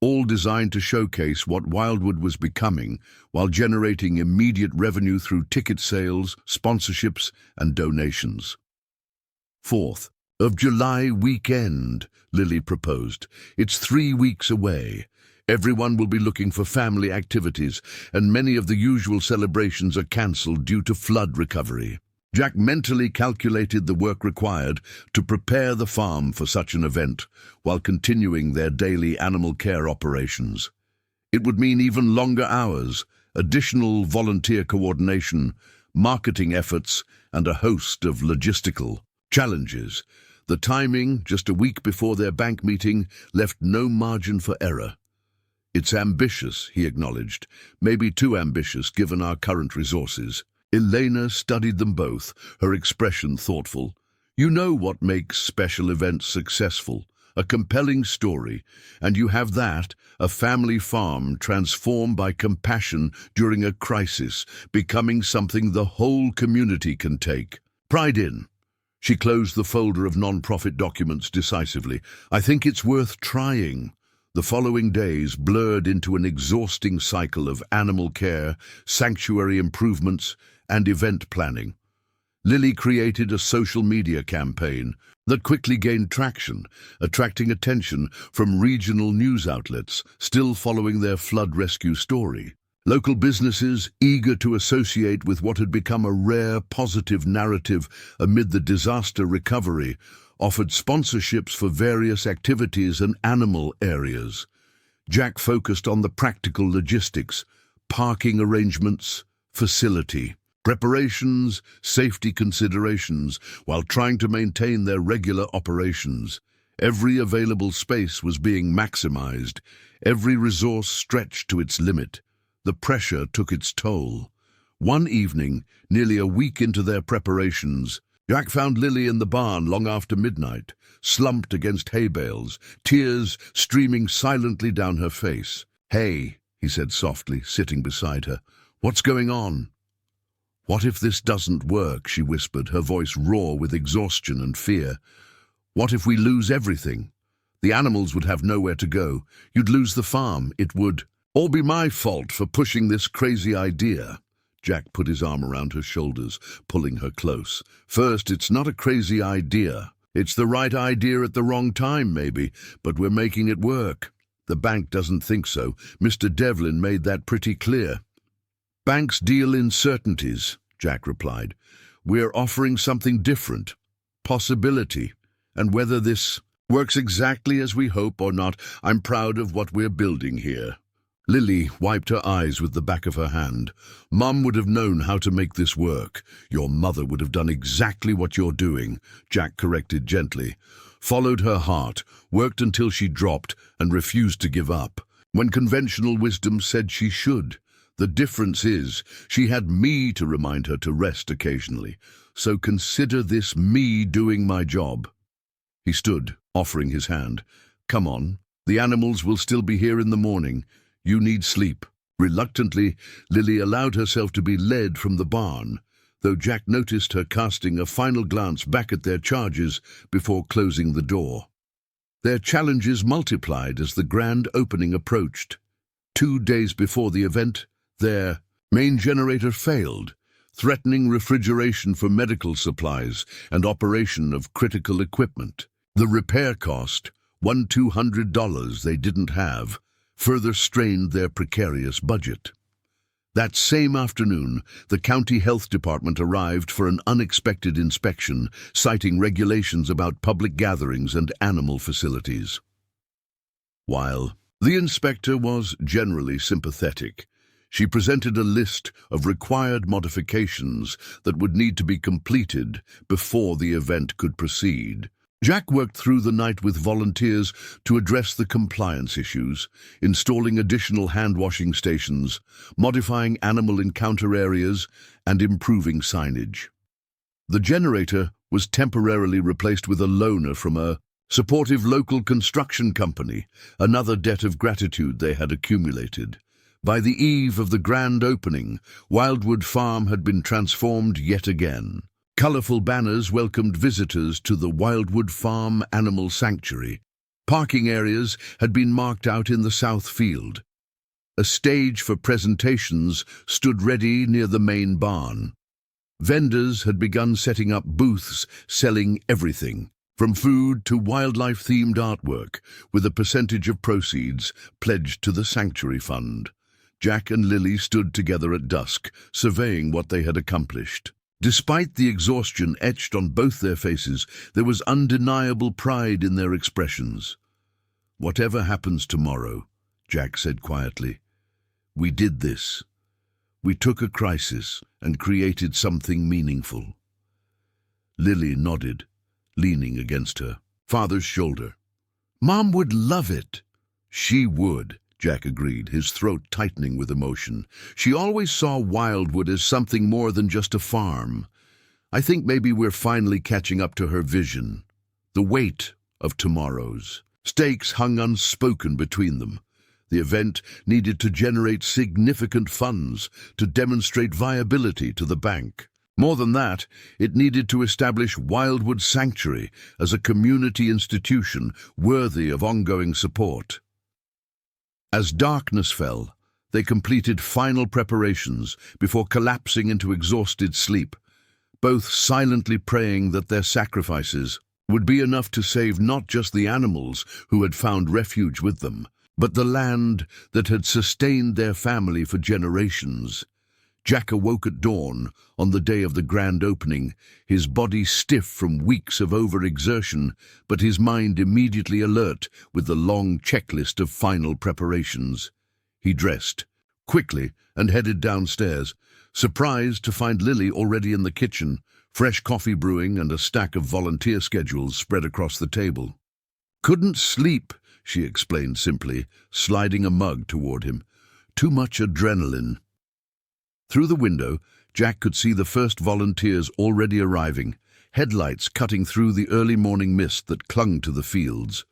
all designed to showcase what Wildwood was becoming while generating immediate revenue through ticket sales, sponsorships, and donations. 4th of July weekend, Lily proposed. It's 3 weeks away. Everyone will be looking for family activities, and many of the usual celebrations are cancelled due to flood recovery. Jack mentally calculated the work required to prepare the farm for such an event, while continuing their daily animal care operations. It would mean even longer hours, additional volunteer coordination, marketing efforts, and a host of logistical challenges. The timing, just a week before their bank meeting, left no margin for error. It's ambitious, he acknowledged, maybe too ambitious given our current resources. Elena studied them both, her expression thoughtful. You know what makes special events successful, a compelling story, and you have that, a family farm transformed by compassion during a crisis, becoming something the whole community can take pride in. She closed the folder of non-profit documents decisively. I think it's worth trying. The following days blurred into an exhausting cycle of animal care, sanctuary improvements, and event planning. Lily created a social media campaign that quickly gained traction, attracting attention from regional news outlets still following their flood rescue story. Local businesses, eager to associate with what had become a rare positive narrative amid the disaster recovery, offered sponsorships for various activities and animal areas. Jack focused on the practical logistics, parking arrangements, facility preparations, safety considerations, while trying to maintain their regular operations. Every available space was being maximized, every resource stretched to its limit. The pressure took its toll. One evening, nearly a week into their preparations, Jack found Lily in the barn long after midnight, slumped against hay bales, tears streaming silently down her face. "Hey," he said softly, sitting beside her. "What's going on?" "What if this doesn't work?" she whispered, her voice raw with exhaustion and fear. "What if we lose everything? The animals would have nowhere to go. You'd lose the farm. It would all be my fault for pushing this crazy idea." Jack put his arm around her shoulders, pulling her close. "First, it's not a crazy idea. It's the right idea at the wrong time, maybe, but we're making it work. The bank doesn't think so. Mr. Devlin made that pretty clear." "Banks deal in certainties," Jack replied. "We're offering something different. Possibility. And whether this works exactly as we hope or not, I'm proud of what we're building here." Lily wiped her eyes with the back of her hand. "Mum would have known how to make this work. Your mother would have done exactly what you're doing," Jack corrected gently. "Followed her heart, worked until she dropped, and refused to give up, when conventional wisdom said she should. The difference is, she had me to remind her to rest occasionally. So consider this me doing my job." He stood, offering his hand. "Come on. The animals will still be here in the morning. You need sleep." Reluctantly, Lily allowed herself to be led from the barn. though Jack noticed her casting a final glance back at their charges before closing the door. Their challenges multiplied as the grand opening approached. 2 days before the event, their main generator failed, threatening refrigeration for medical supplies and operation of critical equipment. The repair cost, $200 they didn't have, further strained their precarious budget. That same afternoon, the county health department arrived for an unexpected inspection, citing regulations about public gatherings and animal facilities. While the inspector was generally sympathetic, she presented a list of required modifications that would need to be completed before the event could proceed. Jack worked through the night with volunteers to address the compliance issues, installing additional hand-washing stations, modifying animal encounter areas, and improving signage. The generator was temporarily replaced with a loaner from a supportive local construction company, another debt of gratitude they had accumulated. By the eve of the grand opening, Wildwood Farm had been transformed yet again. Colorful banners welcomed visitors to the Wildwood Farm Animal Sanctuary. Parking areas had been marked out in the south field. A stage for presentations stood ready near the main barn. Vendors had begun setting up booths selling everything, from food to wildlife-themed artwork, with a percentage of proceeds pledged to the sanctuary fund. Jack and Lily stood together at dusk, surveying what they had accomplished. Despite the exhaustion etched on both their faces, there was undeniable pride in their expressions. "Whatever happens tomorrow," Jack said quietly, "we did this. We took a crisis and created something meaningful." Lily nodded, leaning against her father's shoulder. "Mom would love it." "She would," Jack agreed, his throat tightening with emotion. "She always saw Wildwood as something more than just a farm. I think maybe we're finally catching up to her vision. The weight of tomorrow's stakes hung unspoken between them. The event needed to generate significant funds to demonstrate viability to the bank. More than that, it needed to establish Wildwood Sanctuary as a community institution worthy of ongoing support. As darkness fell, they completed final preparations before collapsing into exhausted sleep, both silently praying that their sacrifices would be enough to save not just the animals who had found refuge with them, but the land that had sustained their family for generations. Jack awoke at dawn on the day of the grand opening, his body stiff from weeks of overexertion, but his mind immediately alert with the long checklist of final preparations. He dressed quickly and headed downstairs, surprised to find Lily already in the kitchen, fresh coffee brewing and a stack of volunteer schedules spread across the table. "Couldn't sleep," she explained simply, sliding a mug toward him. "Too much adrenaline." Through the window, Jack could see the first volunteers already arriving, headlights cutting through the early morning mist that clung to the fields.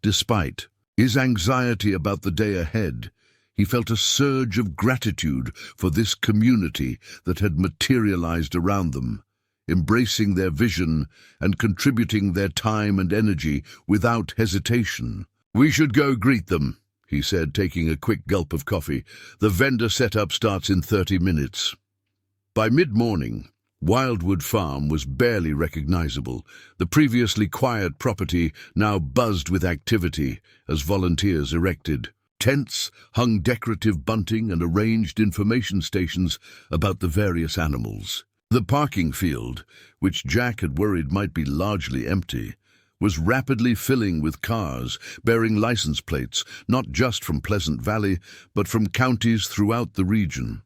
Despite his anxiety about the day ahead, he felt a surge of gratitude for this community that had materialized around them, embracing their vision and contributing their time and energy without hesitation. "We should go greet them," he said, taking a quick gulp of coffee. "The vendor setup starts in 30 minutes. By mid-morning, Wildwood Farm was barely recognizable. The previously quiet property now buzzed with activity as volunteers erected tents, hung decorative bunting, and arranged information stations about the various animals. The parking field, which Jack had worried might be largely empty, was rapidly filling with cars bearing license plates not just from Pleasant Valley, but from counties throughout the region.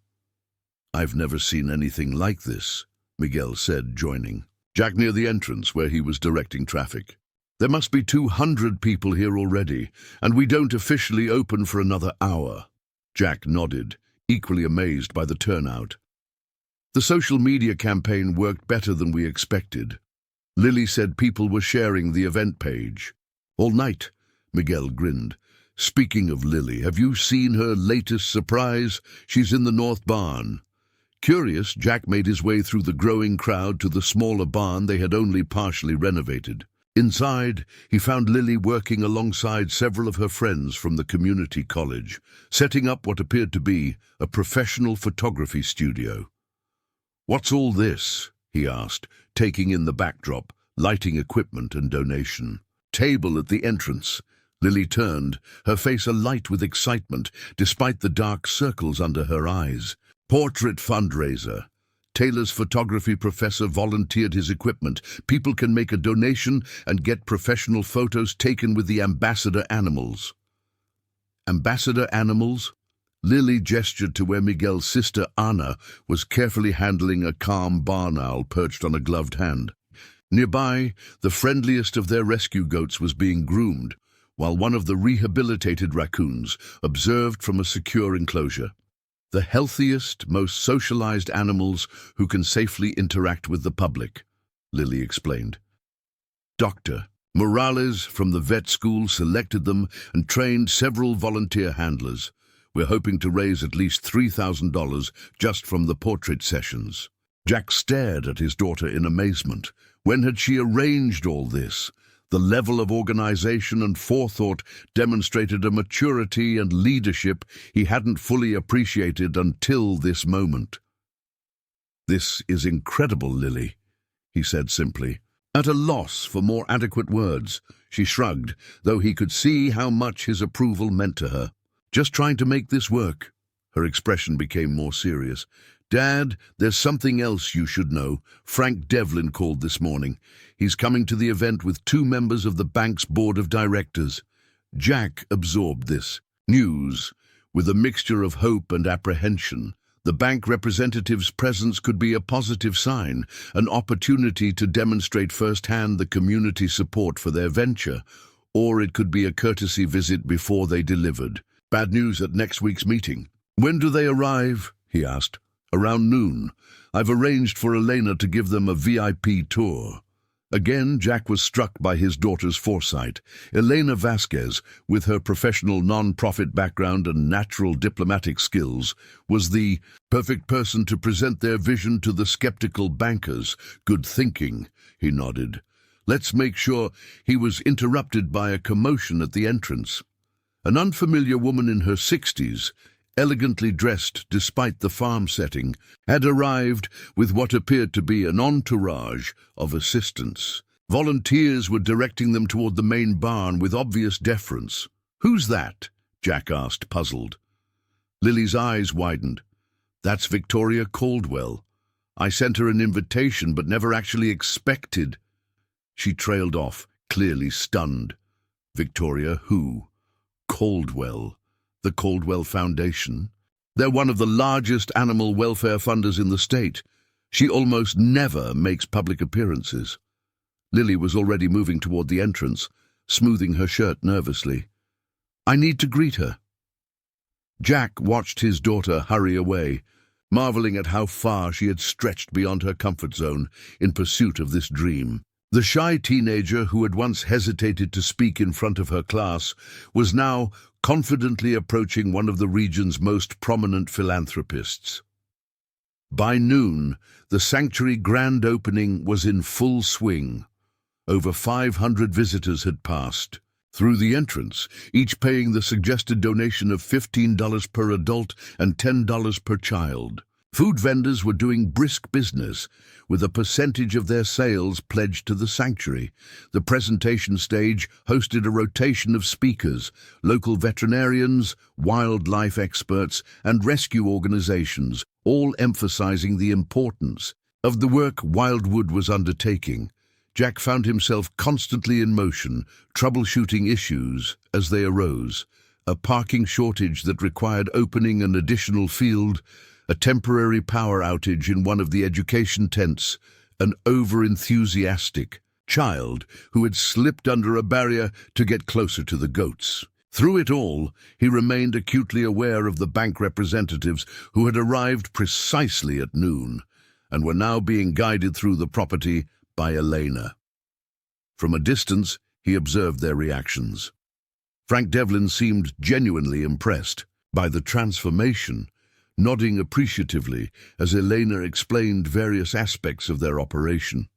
"I've never seen anything like this," Miguel said, joining Jack near the entrance where he was directing traffic. "There must be 200 people here already, and we don't officially open for another hour." Jack nodded, equally amazed by the turnout. "The social media campaign worked better than we expected. Lily said people were sharing the event page." "All night," Miguel grinned. "Speaking of Lily, have you seen her latest surprise? She's in the north barn." Curious, Jack made his way through the growing crowd to the smaller barn they had only partially renovated. Inside, he found Lily working alongside several of her friends from the community college, setting up what appeared to be a professional photography studio. "What's all this?" he asked, taking in the backdrop, lighting equipment and donation. "Table at the entrance." Lily turned, her face alight with excitement, despite the dark circles under her eyes. "Portrait fundraiser. Taylor's photography professor volunteered his equipment. People can make a donation and get professional photos taken with the ambassador animals." Ambassador animals? Lily gestured to where Miguel's sister Ana was carefully handling a calm barn owl perched on a gloved hand. Nearby, the friendliest of their rescue goats was being groomed, while one of the rehabilitated raccoons observed from a secure enclosure. The healthiest, most socialized animals who can safely interact with the public, Lily explained. Dr. Morales from the vet school selected them and trained several volunteer handlers. We're hoping to raise at least $3,000 just from the portrait sessions. Jack stared at his daughter in amazement. When had she arranged all this? The level of organization and forethought demonstrated a maturity and leadership he hadn't fully appreciated until this moment. "This is incredible, Lily," he said simply. At a loss for more adequate words, she shrugged, though he could see how much his approval meant to her. "Just trying to make this work." Her expression became more serious. "Dad, there's something else you should know. Frank Devlin called this morning. He's coming to the event with 2 members of the bank's board of directors." Jack absorbed this news with a mixture of hope and apprehension. The bank representative's presence could be a positive sign, an opportunity to demonstrate firsthand the community support for their venture, or it could be a courtesy visit before they delivered. "Bad news at next week's meeting." "When do they arrive?" he asked. "Around noon. I've arranged for Elena to give them a VIP tour." Again, Jack was struck by his daughter's foresight. Elena Vasquez, with her professional non-profit background and natural diplomatic skills, was the perfect person to present their vision to the skeptical bankers. "Good thinking," he nodded. "Let's make sure." He was interrupted by a commotion at the entrance. An unfamiliar woman in her 60s, elegantly dressed despite the farm setting, had arrived with what appeared to be an entourage of assistants. Volunteers were directing them toward the main barn with obvious deference. "Who's that?" Jack asked, puzzled. Lily's eyes widened. "That's Victoria Caldwell. I sent her an invitation but never actually expected." She trailed off, clearly stunned. "Victoria who?" "Caldwell. The Caldwell Foundation. They're one of the largest animal welfare funders in the state. She almost never makes public appearances." Lily was already moving toward the entrance, smoothing her shirt nervously. "I need to greet her." Jack watched his daughter hurry away, marveling at how far she had stretched beyond her comfort zone in pursuit of this dream. The shy teenager who had once hesitated to speak in front of her class was now confidently approaching one of the region's most prominent philanthropists. By noon, the sanctuary grand opening was in full swing. Over 500 visitors had passed through the entrance, each paying the suggested donation of $15 per adult and $10 per child. Food vendors were doing brisk business, with a percentage of their sales pledged to the sanctuary. The presentation stage hosted a rotation of speakers, local veterinarians, wildlife experts, and rescue organizations, all emphasizing the importance of the work Wildwood was undertaking. Jack found himself constantly in motion, troubleshooting issues as they arose. A parking shortage that required opening an additional field, a temporary power outage in one of the education tents, an over-enthusiastic child who had slipped under a barrier to get closer to the goats. Through it all, he remained acutely aware of the bank representatives who had arrived precisely at noon and were now being guided through the property by Elena. From a distance, he observed their reactions. Frank Devlin seemed genuinely impressed by the transformation. nodding appreciatively as Elena explained various aspects of their operation.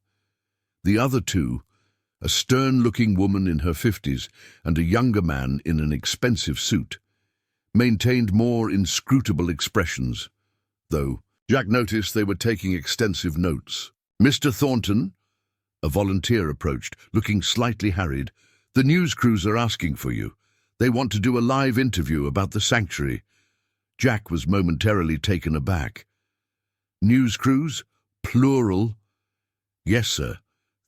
The other two, a stern-looking woman in her 50s and a younger man in an expensive suit, maintained more inscrutable expressions, though Jack noticed they were taking extensive notes. "Mr. Thornton," a volunteer approached, looking slightly harried. "The news crews are asking for you. They want to do a live interview about the sanctuary." Jack was momentarily taken aback. "News crews? Plural?" "Yes, sir.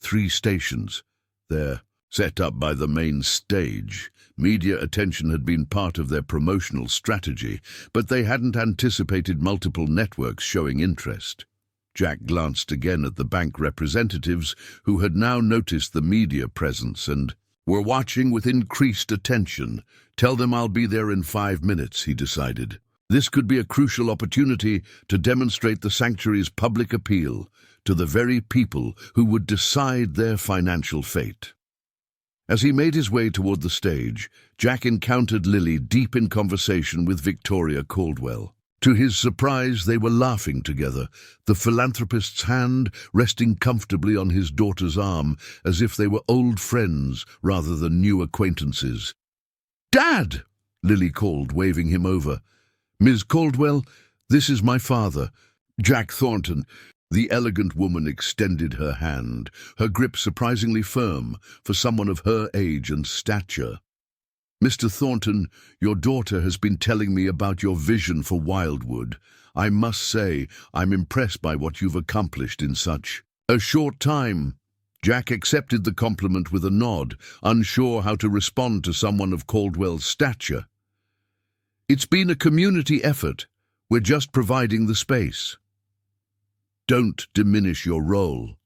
3 stations. They're set up by the main stage. Media attention had been part of their promotional strategy, but they hadn't anticipated multiple networks showing interest." Jack glanced again at the bank representatives, who had now noticed the media presence and were watching with increased attention. "Tell them I'll be there in 5 minutes," he decided. This could be a crucial opportunity to demonstrate the sanctuary's public appeal to the very people who would decide their financial fate. As he made his way toward the stage, Jack encountered Lily deep in conversation with Victoria Caldwell. To his surprise, they were laughing together, the philanthropist's hand resting comfortably on his daughter's arm, as if they were old friends rather than new acquaintances. "Dad!" Lily called, waving him over. "Ms. Caldwell, this is my father, Jack Thornton." The elegant woman extended her hand, her grip surprisingly firm for someone of her age and stature. "Mr. Thornton, your daughter has been telling me about your vision for Wildwood. I must say, I'm impressed by what you've accomplished in such a short time." Jack accepted the compliment with a nod, unsure how to respond to someone of Caldwell's stature. "It's been a community effort. We're just providing the space." "Don't diminish your role,"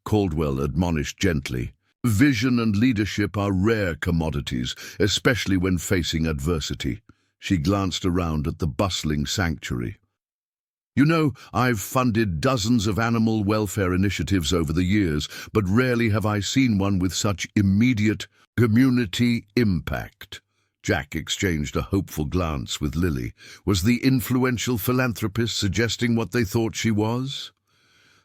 Caldwell admonished gently. "Vision and leadership are rare commodities, especially when facing adversity." She glanced around at the bustling sanctuary. "You know, I've funded dozens of animal welfare initiatives over the years, but rarely have I seen one with such immediate community impact." Jack exchanged a hopeful glance with Lily. Was the influential philanthropist suggesting what they thought she was?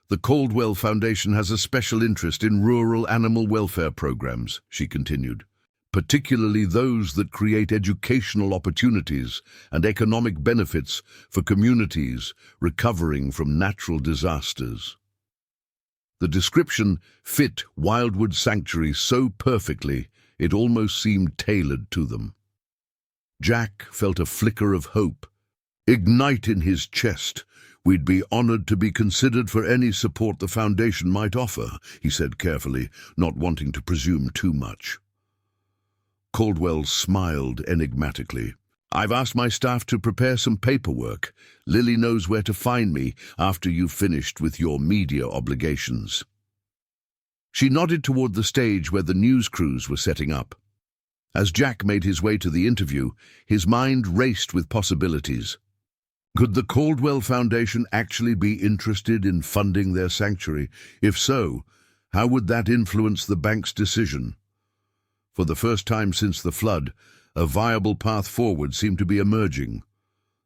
"The Caldwell Foundation has a special interest in rural animal welfare programs," she continued, "particularly those that create educational opportunities and economic benefits for communities recovering from natural disasters." The description fit Wildwood Sanctuary so perfectly it almost seemed tailored to them. Jack felt a flicker of hope ignite in his chest. "We'd be honored to be considered for any support the Foundation might offer," he said carefully, not wanting to presume too much. Caldwell smiled enigmatically. "I've asked my staff to prepare some paperwork. Lily knows where to find me after you've finished with your media obligations." She nodded toward the stage where the news crews were setting up. As Jack made his way to the interview, his mind raced with possibilities. Could the Caldwell Foundation actually be interested in funding their sanctuary? If so, how would that influence the bank's decision? For the first time since the flood, a viable path forward seemed to be emerging.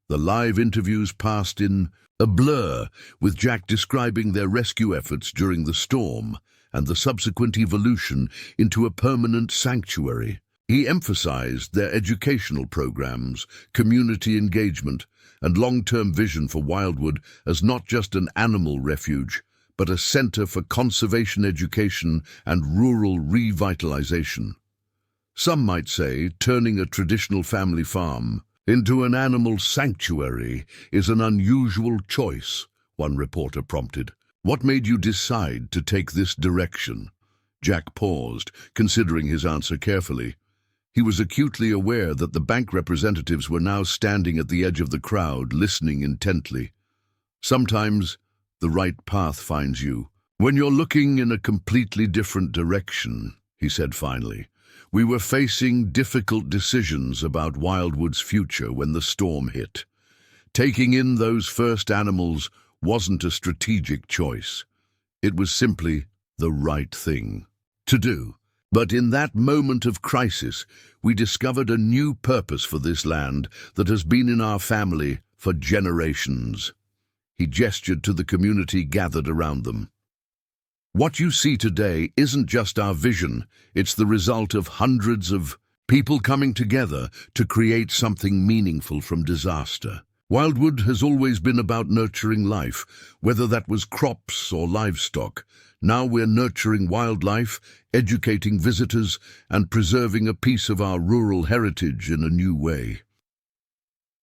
The live interviews passed in a blur, with Jack describing their rescue efforts during the storm and the subsequent evolution into a permanent sanctuary. He emphasized their educational programs, community engagement, and long-term vision for Wildwood as not just an animal refuge, but a center for conservation education and rural revitalization. Some might say turning a traditional family farm into an animal sanctuary is an unusual choice, one reporter prompted. "What made you decide to take this direction?" Jack paused, considering his answer carefully. He was acutely aware that the bank representatives were now standing at the edge of the crowd, listening intently. Sometimes the right path finds you when you're looking in a completely different direction, he said finally. "We were facing difficult decisions about Wildwood's future when the storm hit. Taking in those first animals wasn't a strategic choice. It was simply the right thing to do. But in that moment of crisis, we discovered a new purpose for this land that has been in our family for generations." He gestured to the community gathered around them. "What you see today isn't just our vision, it's the result of hundreds of people coming together to create something meaningful from disaster. Wildwood has always been about nurturing life, whether that was crops or livestock. Now we're nurturing wildlife, educating visitors, and preserving a piece of our rural heritage in a new way."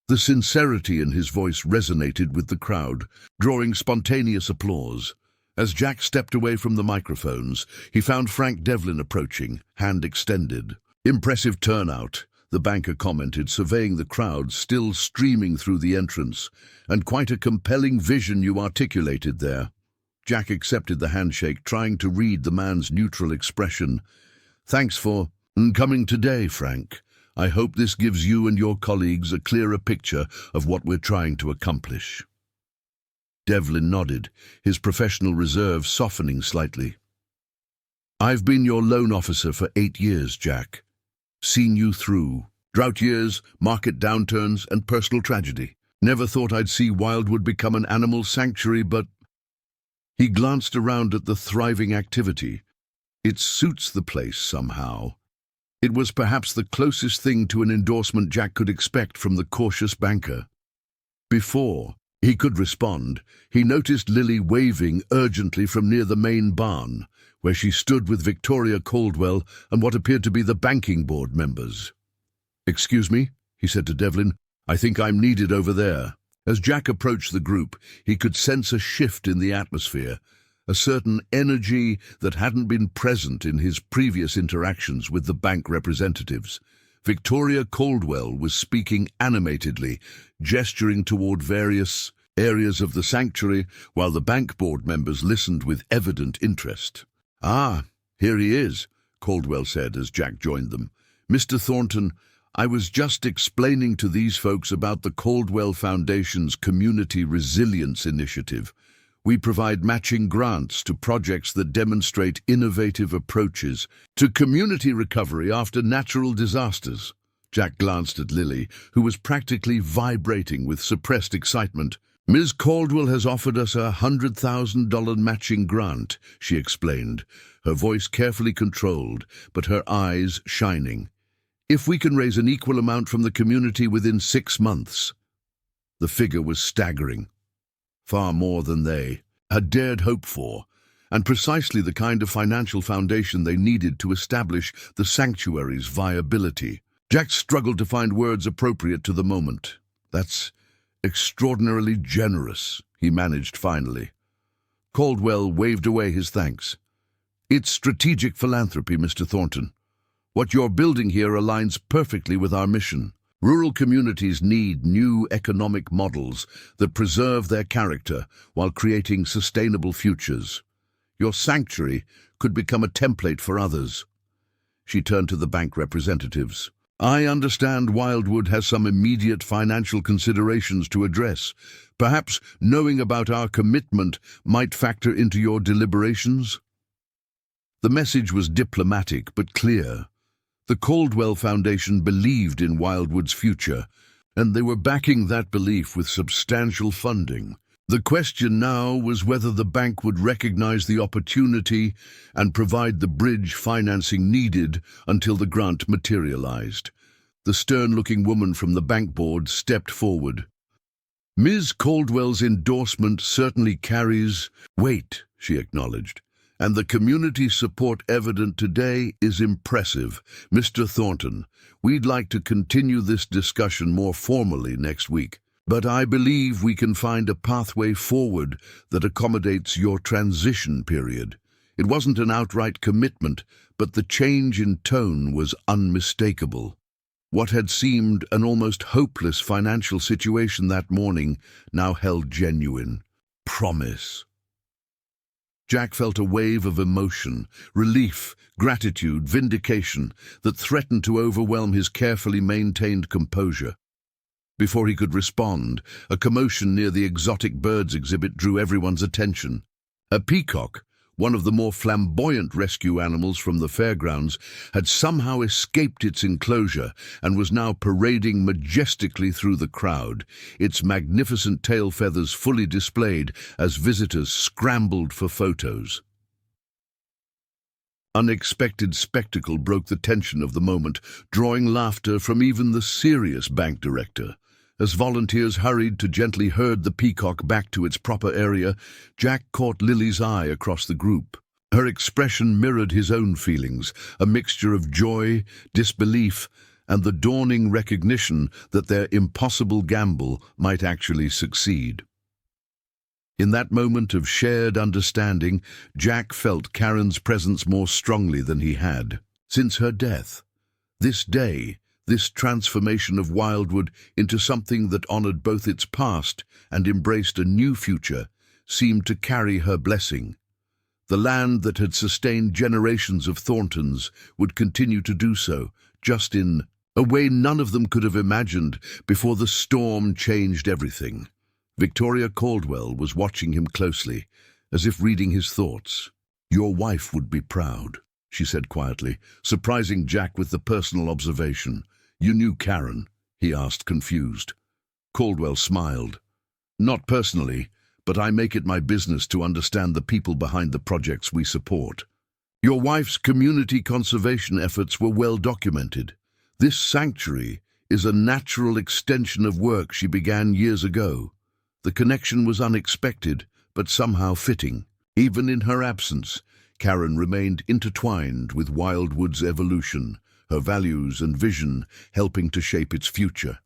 The sincerity in his voice resonated with the crowd, drawing spontaneous applause. As Jack stepped away from the microphones, he found Frank Devlin approaching, hand extended. "Impressive turnout," the banker commented, surveying the crowd still streaming through the entrance, "and quite a compelling vision you articulated there." Jack accepted the handshake, trying to read the man's neutral expression. "Thanks for coming today, Frank. I hope this gives you and your colleagues a clearer picture of what we're trying to accomplish." Devlin nodded, his professional reserve softening slightly. "I've been your loan officer for 8 years, Jack. Seen you through drought years, market downturns, and personal tragedy. Never thought I'd see Wildwood become an animal sanctuary, but—" He glanced around at the thriving activity. "It suits the place somehow." It was perhaps the closest thing to an endorsement Jack could expect from the cautious banker. Before he could respond, he noticed Lily waving urgently from near the main barn, where she stood with Victoria Caldwell and what appeared to be the banking board members. "Excuse me," he said to Devlin, "I think I'm needed over there." As Jack approached the group, he could sense a shift in the atmosphere, a certain energy that hadn't been present in his previous interactions with the bank representatives. Victoria Caldwell was speaking animatedly, gesturing toward various areas of the sanctuary, while the bank board members listened with evident interest. "Ah, here he is," Caldwell said as Jack joined them. "Mr. Thornton, I was just explaining to these folks about the Caldwell Foundation's Community Resilience Initiative. We provide matching grants to projects that demonstrate innovative approaches to community recovery after natural disasters." Jack glanced at Lily, who was practically vibrating with suppressed excitement. "Ms. Caldwell has offered us a $100,000 matching grant," she explained, her voice carefully controlled, but her eyes shining. "If we can raise an equal amount from the community within 6 months." The figure was staggering. Far more than they had dared hope for, and precisely the kind of financial foundation they needed to establish the sanctuary's viability. Jack struggled to find words appropriate to the moment. "That's extraordinarily generous," he managed finally. Caldwell waved away his thanks. "It's strategic philanthropy, Mr. Thornton. What you're building here aligns perfectly with our mission. Rural communities need new economic models that preserve their character while creating sustainable futures. Your sanctuary could become a template for others." She turned to the bank representatives. "I understand Wildwood has some immediate financial considerations to address. Perhaps knowing about our commitment might factor into your deliberations?" The message was diplomatic but clear. The Caldwell Foundation believed in Wildwood's future, and they were backing that belief with substantial funding. The question now was whether the bank would recognize the opportunity and provide the bridge financing needed until the grant materialized. The stern-looking woman from the bank board stepped forward. "Ms. Caldwell's endorsement certainly carries weight," she acknowledged. "And the community support evident today is impressive. Mr. Thornton, we'd like to continue this discussion more formally next week, but I believe we can find a pathway forward that accommodates your transition period." It wasn't an outright commitment, but the change in tone was unmistakable. What had seemed an almost hopeless financial situation that morning now held genuine promise. Jack felt a wave of emotion, relief, gratitude, vindication that threatened to overwhelm his carefully maintained composure. Before he could respond, a commotion near the exotic birds exhibit drew everyone's attention. A peacock, One of the more flamboyant rescue animals from the fairgrounds had somehow escaped its enclosure and was now parading majestically through the crowd, its magnificent tail feathers fully displayed as visitors scrambled for photos. Unexpected spectacle broke the tension of the moment, drawing laughter from even the serious bank director. As volunteers hurried to gently herd the peacock back to its proper area, Jack caught Lily's eye across the group. Her expression mirrored his own feelings, a mixture of joy, disbelief, and the dawning recognition that their impossible gamble might actually succeed. In that moment of shared understanding, Jack felt Karen's presence more strongly than he had. Since her death, this day, this transformation of Wildwood into something that honored both its past and embraced a new future seemed to carry her blessing. The land that had sustained generations of Thorntons would continue to do so, just in a way none of them could have imagined before the storm changed everything. Victoria Caldwell was watching him closely, as if reading his thoughts. "Your wife would be proud," she said quietly, surprising Jack with the personal observation. "You knew Karen?" he asked, confused. Caldwell smiled. "Not personally, but I make it my business to understand the people behind the projects we support. Your wife's community conservation efforts were well documented. This sanctuary is a natural extension of work she began years ago. The connection was unexpected, but somehow fitting. Even in her absence, Karen remained intertwined with Wildwood's evolution, her values and vision helping to shape its future."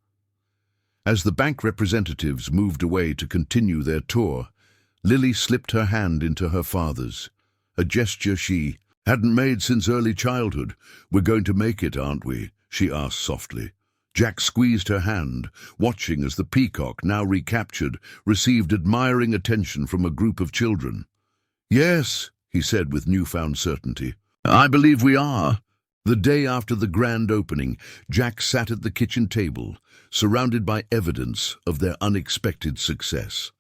As the bank representatives moved away to continue their tour, Lily slipped her hand into her father's, a gesture she hadn't made since early childhood. "We're going to make it, aren't we?" she asked softly. Jack squeezed her hand, watching as the peacock, now recaptured, received admiring attention from a group of children. "Yes," he said with newfound certainty. "I believe we are." The day after the grand opening, Jack sat at the kitchen table, surrounded by evidence of their unexpected success.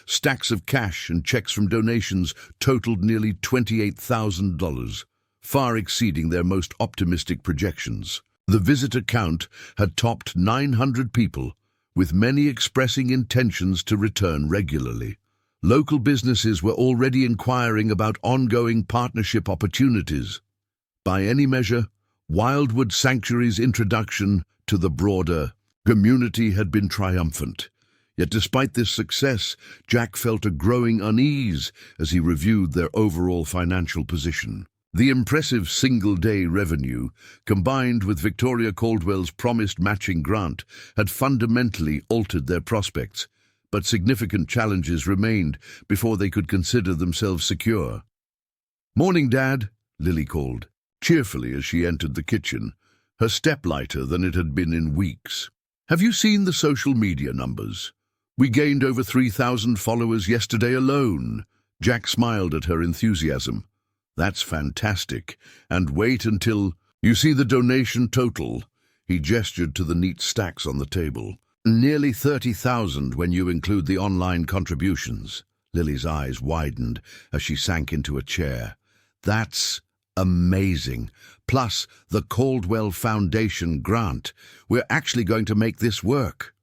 Stacks of cash and checks from donations totaled nearly $28,000, far exceeding their most optimistic projections. The visitor count had topped 900 people, with many expressing intentions to return regularly. Local businesses were already inquiring about ongoing partnership opportunities. By any measure, Wildwood Sanctuary's introduction to the broader community had been triumphant. Yet despite this success, Jack felt a growing unease as he reviewed their overall financial position. The impressive single-day revenue, combined with Victoria Caldwell's promised matching grant, had fundamentally altered their prospects, but significant challenges remained before they could consider themselves secure. "Morning, Dad," Lily called, cheerfully as she entered the kitchen, her step lighter than it had been in weeks. "Have you seen the social media numbers? We gained over 3,000 followers yesterday alone." Jack smiled at her enthusiasm. "That's fantastic. And wait until you see the donation total." He gestured to the neat stacks on the table. "Nearly 30,000 when you include the online contributions." Lily's eyes widened as she sank into a chair. "That's amazing. Plus the Caldwell Foundation grant. We're actually going to make this work."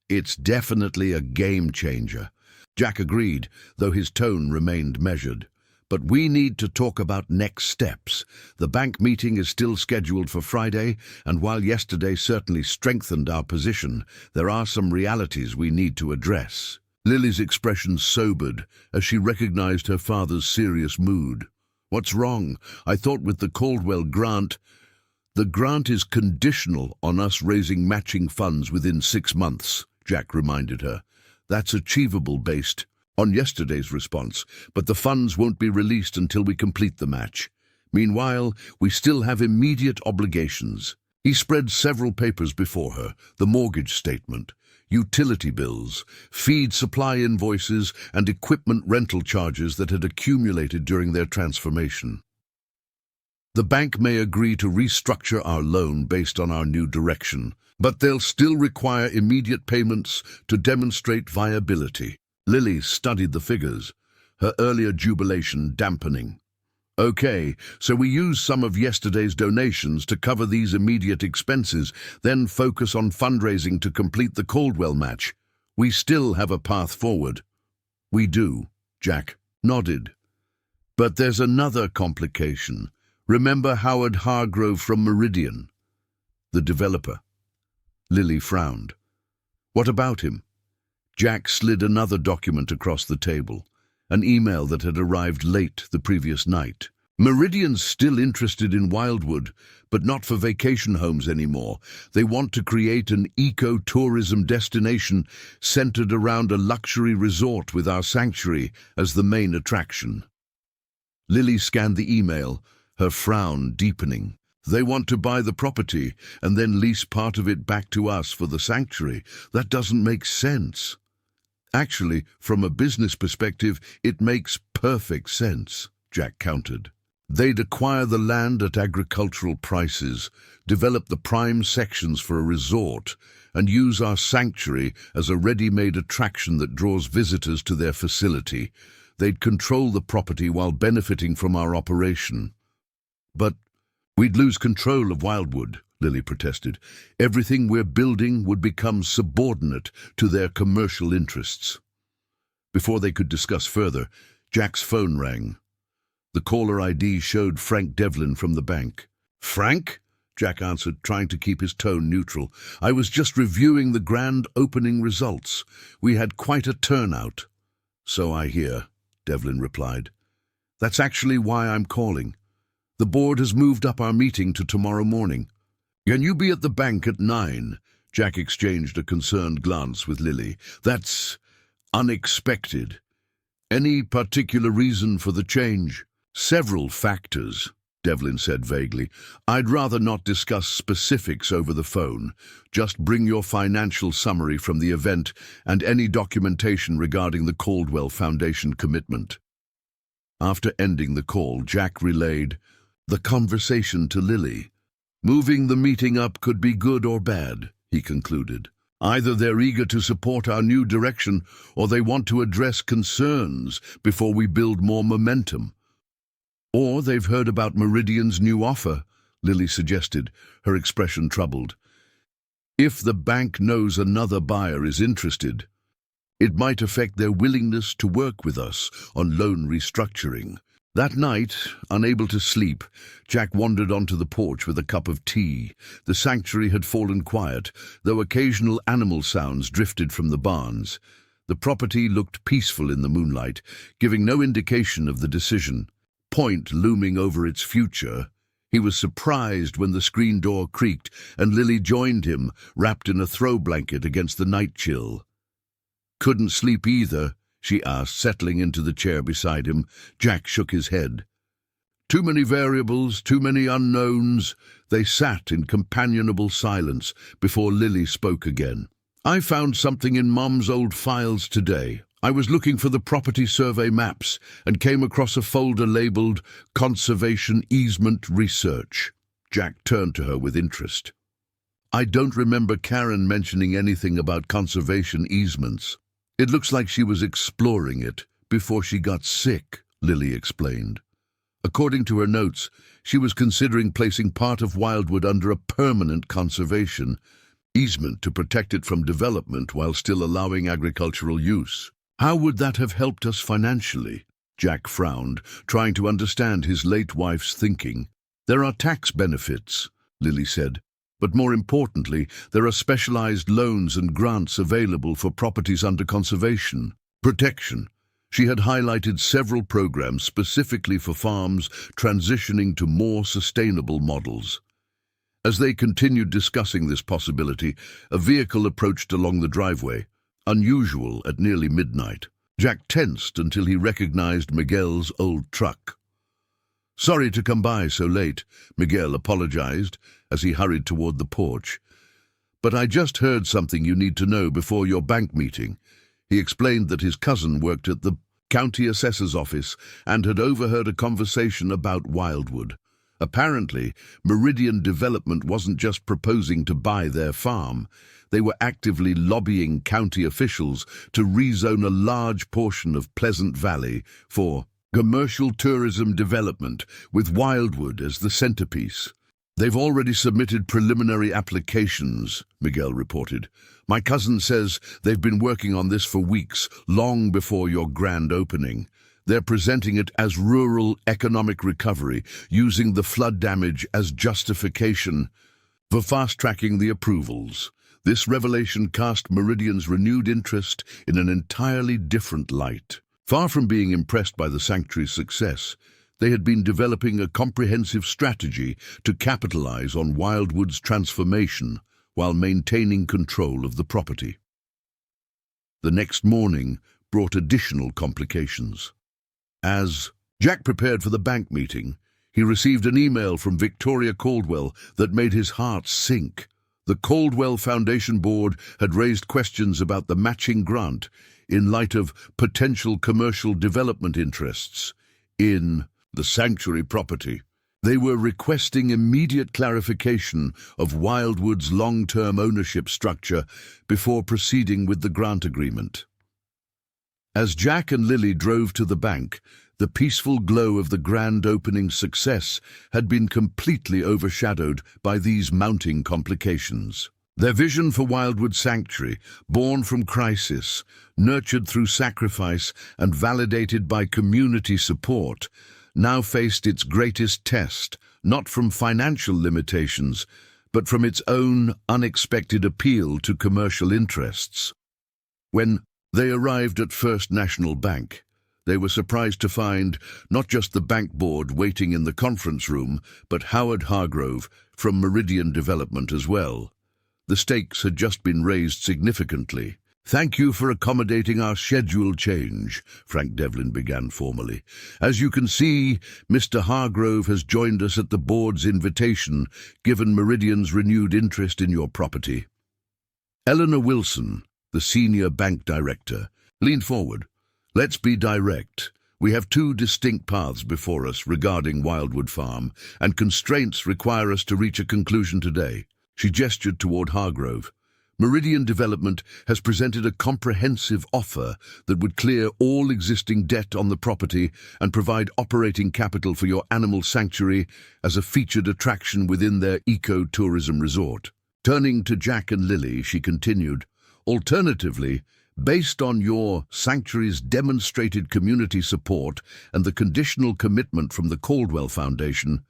"It's definitely a game changer." Jack agreed, though his tone remained measured. "But we need to talk about next steps. The bank meeting is still scheduled for Friday, and while yesterday certainly strengthened our position, there are some realities we need to address." Lily's expression sobered as she recognized her father's serious mood. "What's wrong? I thought with the Caldwell grant—" "The grant is conditional on us raising matching funds within 6 months, Jack reminded her. "That's achievable based on yesterday's response, but the funds won't be released until we complete the match. Meanwhile, we still have immediate obligations." He spread several papers before her: the mortgage statement, utility bills, feed supply invoices, and equipment rental charges that had accumulated during their transformation. "The bank may agree to restructure our loan based on our new direction, but they'll still require immediate payments to demonstrate viability." Lily studied the figures, her earlier jubilation dampening. Okay, so we use some of yesterday's donations to cover these immediate expenses, then focus on fundraising to complete the Caldwell match. We still have a path forward. We do, Jack nodded. But there's another complication. Remember Howard Hargrove from Meridian, the developer? Lily frowned. What about him? Jack slid another document across the table, an email that had arrived late the previous night. Meridian's still interested in Wildwood, but not for vacation homes anymore. They want to create an eco-tourism destination centered around a luxury resort with our sanctuary as the main attraction. Lily scanned the email, her frown deepening. They want to buy the property and then lease part of it back to us for the sanctuary. That doesn't make sense. Actually, from a business perspective, it makes perfect sense, Jack countered. They'd acquire the land at agricultural prices, develop the prime sections for a resort, and use our sanctuary as a ready-made attraction that draws visitors to their facility. They'd control the property while benefiting from our operation. But we'd lose control of Wildwood, Lily protested. Everything we're building would become subordinate to their commercial interests. Before they could discuss further, Jack's phone rang. The caller ID showed Frank Devlin from the bank. Frank? Jack answered, trying to keep his tone neutral. I was just reviewing the grand opening results. We had quite a turnout. So I hear, Devlin replied. That's actually why I'm calling. The board has moved up our meeting to tomorrow morning. Can you be at the bank at 9? Jack exchanged a concerned glance with Lily. That's unexpected. Any particular reason for the change? Several factors, Devlin said vaguely. I'd rather not discuss specifics over the phone. Just bring your financial summary from the event and any documentation regarding the Caldwell Foundation commitment. After ending the call, Jack relayed the conversation to Lily. Moving the meeting up could be good or bad, he concluded. Either they're eager to support our new direction or they want to address concerns before we build more momentum. Or they've heard about Meridian's new offer, Lily suggested, her expression troubled. If the bank knows another buyer is interested, it might affect their willingness to work with us on loan restructuring. That night, unable to sleep, Jack wandered onto the porch with a cup of tea. The sanctuary had fallen quiet, though occasional animal sounds drifted from the barns. The property looked peaceful in the moonlight, giving no indication of the decision. Point looming over its future. He was surprised when the screen door creaked and Lily joined him, wrapped in a throw blanket against the night chill. Couldn't sleep either, she asked, settling into the chair beside him. Jack shook his head. Too many variables, too many unknowns. They sat in companionable silence before Lily spoke again. I found something in Mom's old files today. I was looking for the property survey maps and came across a folder labeled Conservation Easement Research. Jack turned to her with interest. I don't remember Karen mentioning anything about conservation easements. It looks like she was exploring it before she got sick, Lily explained. According to her notes, she was considering placing part of Wildwood under a permanent conservation easement to protect it from development while still allowing agricultural use. How would that have helped us financially? Jack frowned, trying to understand his late wife's thinking. There are tax benefits, Lily said, but more importantly, there are specialized loans and grants available for properties under conservation. Protection. She had highlighted several programs specifically for farms transitioning to more sustainable models. As they continued discussing this possibility, a vehicle approached along the driveway. Unusual at nearly midnight. Jack tensed until he recognized Miguel's old truck. Sorry to come by so late, Miguel apologized as he hurried toward the porch. But I just heard something you need to know before your bank meeting. He explained that his cousin worked at the county assessor's office and had overheard a conversation about Wildwood. Apparently, Meridian Development wasn't just proposing to buy their farm. They were actively lobbying county officials to rezone a large portion of Pleasant Valley for Commercial tourism development, with Wildwood as the centerpiece. They've already submitted preliminary applications, Miguel reported. My cousin says they've been working on this for weeks, long before your grand opening. They're presenting it as rural economic recovery, using the flood damage as justification for fast-tracking the approvals. This revelation cast Meridian's renewed interest in an entirely different light. Far from being impressed by the sanctuary's success, they had been developing a comprehensive strategy to capitalize on Wildwood's transformation while maintaining control of the property. The next morning brought additional complications. As Jack prepared for the bank meeting, he received an email from Victoria Caldwell that made his heart sink. The Caldwell Foundation Board had raised questions about the matching grant in light of potential commercial development interests in the sanctuary property. They were requesting immediate clarification of Wildwood's long-term ownership structure before proceeding with the grant agreement. As Jack and Lily drove to the bank, the peaceful glow of the grand opening success had been completely overshadowed by these mounting complications. Their vision for Wildwood Sanctuary, born from crisis, nurtured through sacrifice and validated by community support, now faced its greatest test, not from financial limitations, but from its own unexpected appeal to commercial interests. When they arrived at First National Bank, they were surprised to find not just the bank board waiting in the conference room, but Howard Hargrove from Meridian Development as well. The stakes had just been raised significantly. "Thank you for accommodating our schedule change," Frank Devlin began formally. "As you can see, Mr. Hargrove has joined us at the board's invitation, given Meridian's renewed interest in your property." Eleanor Wilson, the senior bank director, leaned forward. "Let's be direct. We have two distinct paths before us regarding Wildwood Farm, and constraints require us to reach a conclusion today." She gestured toward Hargrove. "Meridian Development has presented a comprehensive offer that would clear all existing debt on the property and provide operating capital for your animal sanctuary as a featured attraction within their eco-tourism resort." Turning to Jack and Lily, she continued, "Alternatively, based on your sanctuary's demonstrated community support and the conditional commitment from the Caldwell Foundation,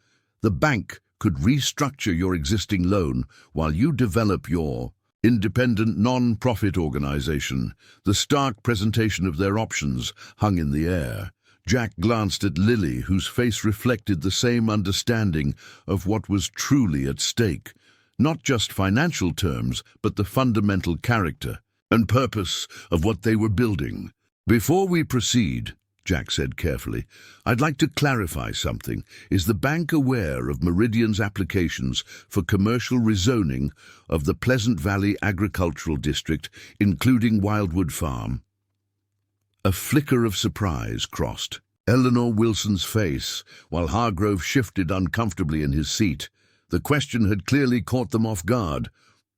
the bank could restructure your existing loan while you develop your independent non-profit organization." The stark presentation of their options hung in the air. Jack glanced at Lily, whose face reflected the same understanding of what was truly at stake. Not just financial terms, but the fundamental character and purpose of what they were building. "Before we proceed," Jack said carefully, "I'd like to clarify something. Is the bank aware of Meridian's applications for commercial rezoning of the Pleasant Valley Agricultural District, including Wildwood Farm?" A flicker of surprise crossed Eleanor Wilson's face, while Hargrove shifted uncomfortably in his seat. The question had clearly caught them off guard.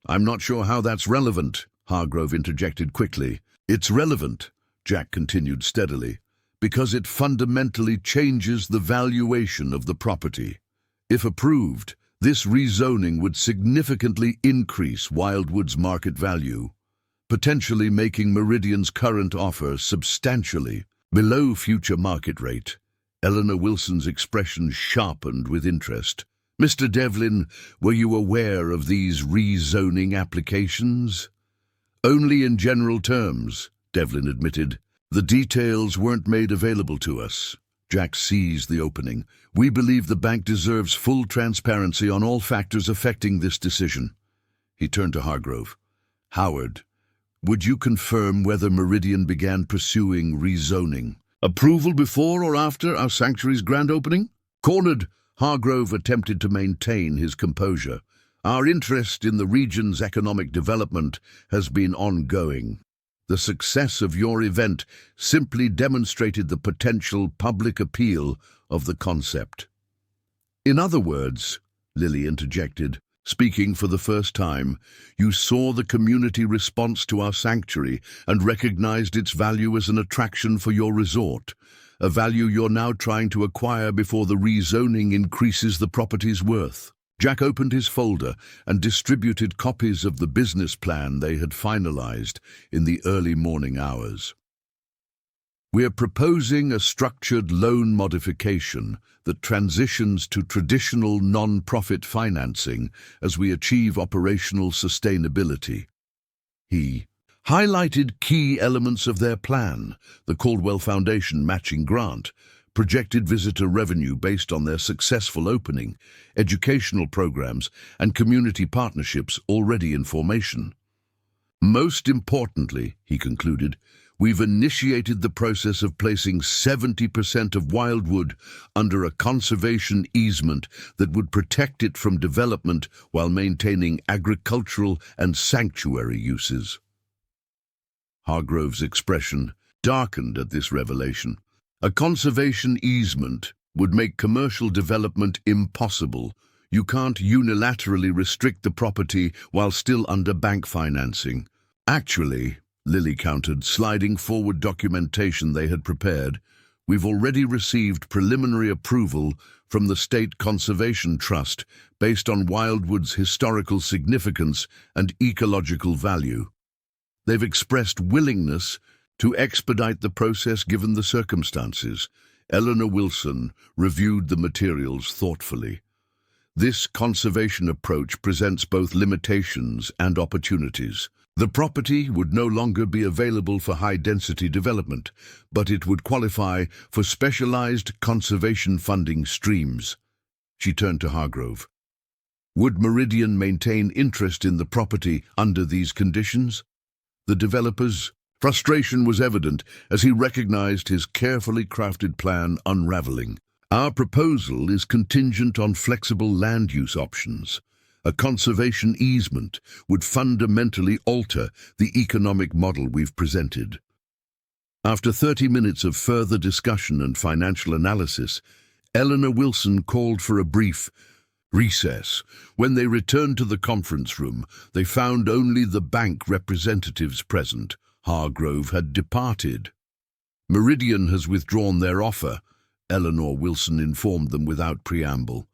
"I'm not sure how that's relevant," Hargrove interjected quickly. "It's relevant," Jack continued steadily, "because it fundamentally changes the valuation of the property. If approved, this rezoning would significantly increase Wildwood's market value, potentially making Meridian's current offer substantially below future market rate." Eleanor Wilson's expression sharpened with interest. "Mr. Devlin, were you aware of these rezoning applications?" "Only in general terms," Devlin admitted. "The details weren't made available to us." Jack seized the opening. "We believe the bank deserves full transparency on all factors affecting this decision." He turned to Hargrove. "Howard, would you confirm whether Meridian began pursuing rezoning approval before or after our sanctuary's grand opening?" Cornered, Hargrove attempted to maintain his composure. "Our interest in the region's economic development has been ongoing. The success of your event simply demonstrated the potential public appeal of the concept." "In other words," Lily interjected, speaking for the first time, "you saw the community response to our sanctuary and recognized its value as an attraction for your resort. a value you're now trying to acquire before the rezoning increases the property's worth. Jack opened his folder and distributed copies of the business plan they had finalized in the early morning hours. We're proposing a structured loan modification that transitions to traditional non-profit financing as we achieve operational sustainability. He highlighted key elements of their plan: the Caldwell Foundation matching grant, projected visitor revenue based on their successful opening, educational programs, and community partnerships already in formation. Most importantly, he concluded, we've initiated the process of placing 70% of Wildwood under a conservation easement that would protect it from development while maintaining agricultural and sanctuary uses. Hargrove's expression darkened at this revelation. A conservation easement would make commercial development impossible. You can't unilaterally restrict the property while still under bank financing. Actually, Lily countered, sliding forward documentation they had prepared, we've already received preliminary approval from the State Conservation Trust based on Wildwood's historical significance and ecological value. They've expressed willingness to expedite the process given the circumstances. Eleanor Wilson reviewed the materials thoughtfully. This conservation approach presents both limitations and opportunities. The property would no longer be available for high-density development, but it would qualify for specialized conservation funding streams. She turned to Hargrove. Would Meridian maintain interest in the property under these conditions? The developer's frustration was evident as he recognized his carefully crafted plan unraveling. Our proposal is contingent on flexible land use options. A conservation easement would fundamentally alter the economic model we've presented. After 30 minutes of further discussion and financial analysis, Eleanor Wilson called for a brief recess. When they returned to the conference room, they found only the bank representatives present. Hargrove had departed. Meridian has withdrawn their offer, Eleanor Wilson informed them without preamble.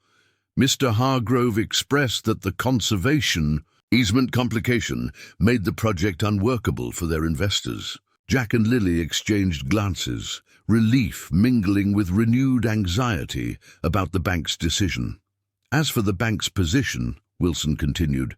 Mr. Hargrove expressed that the conservation easement complication made the project unworkable for their investors. Jack and Lily exchanged glances, relief mingling with renewed anxiety about the bank's decision. As for the bank's position, Wilson continued,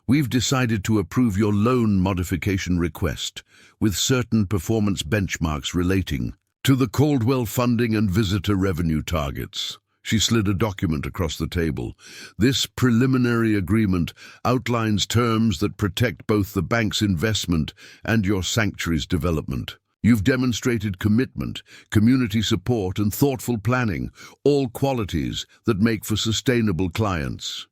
we've decided to approve your loan modification request with certain performance benchmarks relating to the Caldwell funding and visitor revenue targets. She slid a document across the table. This preliminary agreement outlines terms that protect both the bank's investment and your sanctuary's development. You've demonstrated commitment, community support, and thoughtful planning, all qualities that make for sustainable clients.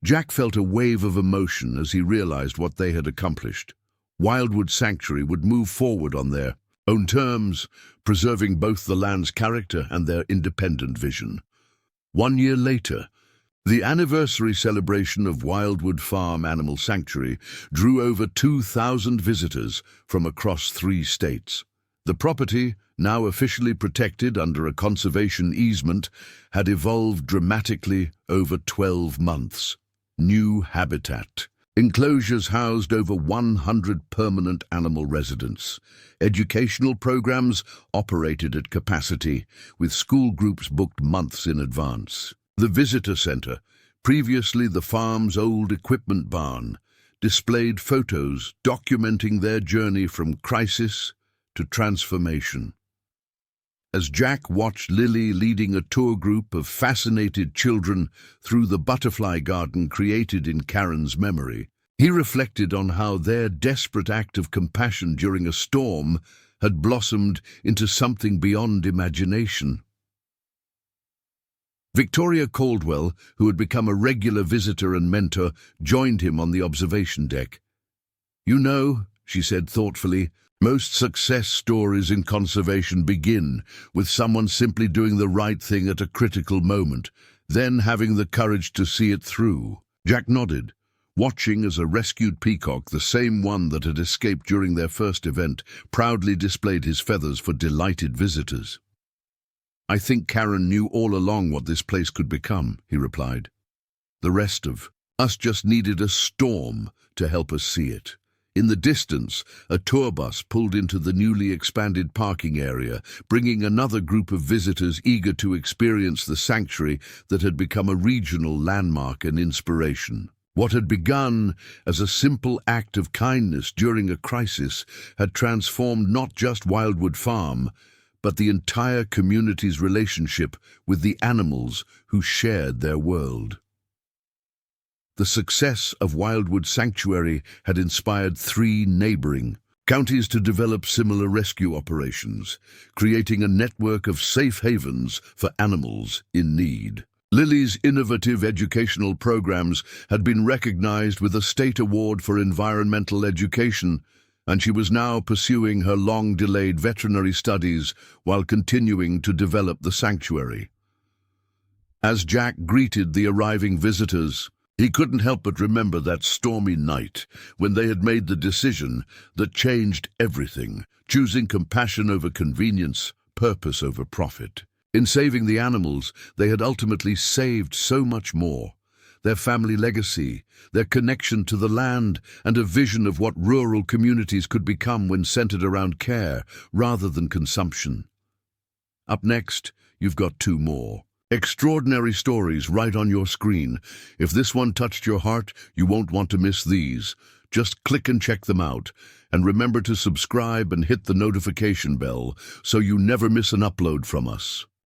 Jack felt a wave of emotion as he realized what they had accomplished. Wildwood Sanctuary would move forward on their own terms, preserving both the land's character and their independent vision. 1 year later, the anniversary celebration of Wildwood Farm Animal Sanctuary drew over 2,000 visitors from across 3 states. The property, now officially protected under a conservation easement, had evolved dramatically over 12 months. New habitat. Enclosures housed over 100 permanent animal residents. Educational programs operated at capacity, with school groups booked months in advance. The visitor center, previously the farm's old equipment barn, displayed photos documenting their journey from crisis to transformation. As Jack watched Lily leading a tour group of fascinated children through the butterfly garden created in Karen's memory, he reflected on how their desperate act of compassion during a storm had blossomed into something beyond imagination. Victoria Caldwell, who had become a regular visitor and mentor, joined him on the observation deck. "You know," she said thoughtfully, "most success stories in conservation begin with someone simply doing the right thing at a critical moment, then having the courage to see it through." Jack nodded, watching as a rescued peacock, the same one that had escaped during their first event, proudly displayed his feathers for delighted visitors. "I think Karen knew all along what this place could become," he replied. "The rest of us just needed a storm to help us see it." In the distance, a tour bus pulled into the newly expanded parking area, bringing another group of visitors eager to experience the sanctuary that had become a regional landmark and inspiration. What had begun as a simple act of kindness during a crisis had transformed not just Wildwood Farm, but the entire community's relationship with the animals who shared their world. The success of Wildwood Sanctuary had inspired 3 neighboring counties to develop similar rescue operations, creating a network of safe havens for animals in need. Lily's innovative educational programs had been recognized with a state award for environmental education, and she was now pursuing her long-delayed veterinary studies while continuing to develop the sanctuary. As Jack greeted the arriving visitors, he couldn't help but remember that stormy night when they had made the decision that changed everything, choosing compassion over convenience, purpose over profit. In saving the animals, they had ultimately saved so much more: their family legacy, their connection to the land, and a vision of what rural communities could become when centered around care rather than consumption. Up next, you've got 2 more extraordinary stories right on your screen. If this one touched your heart, you won't want to miss these. Just click and check them out. And remember to subscribe and hit the notification bell so you never miss an upload from us.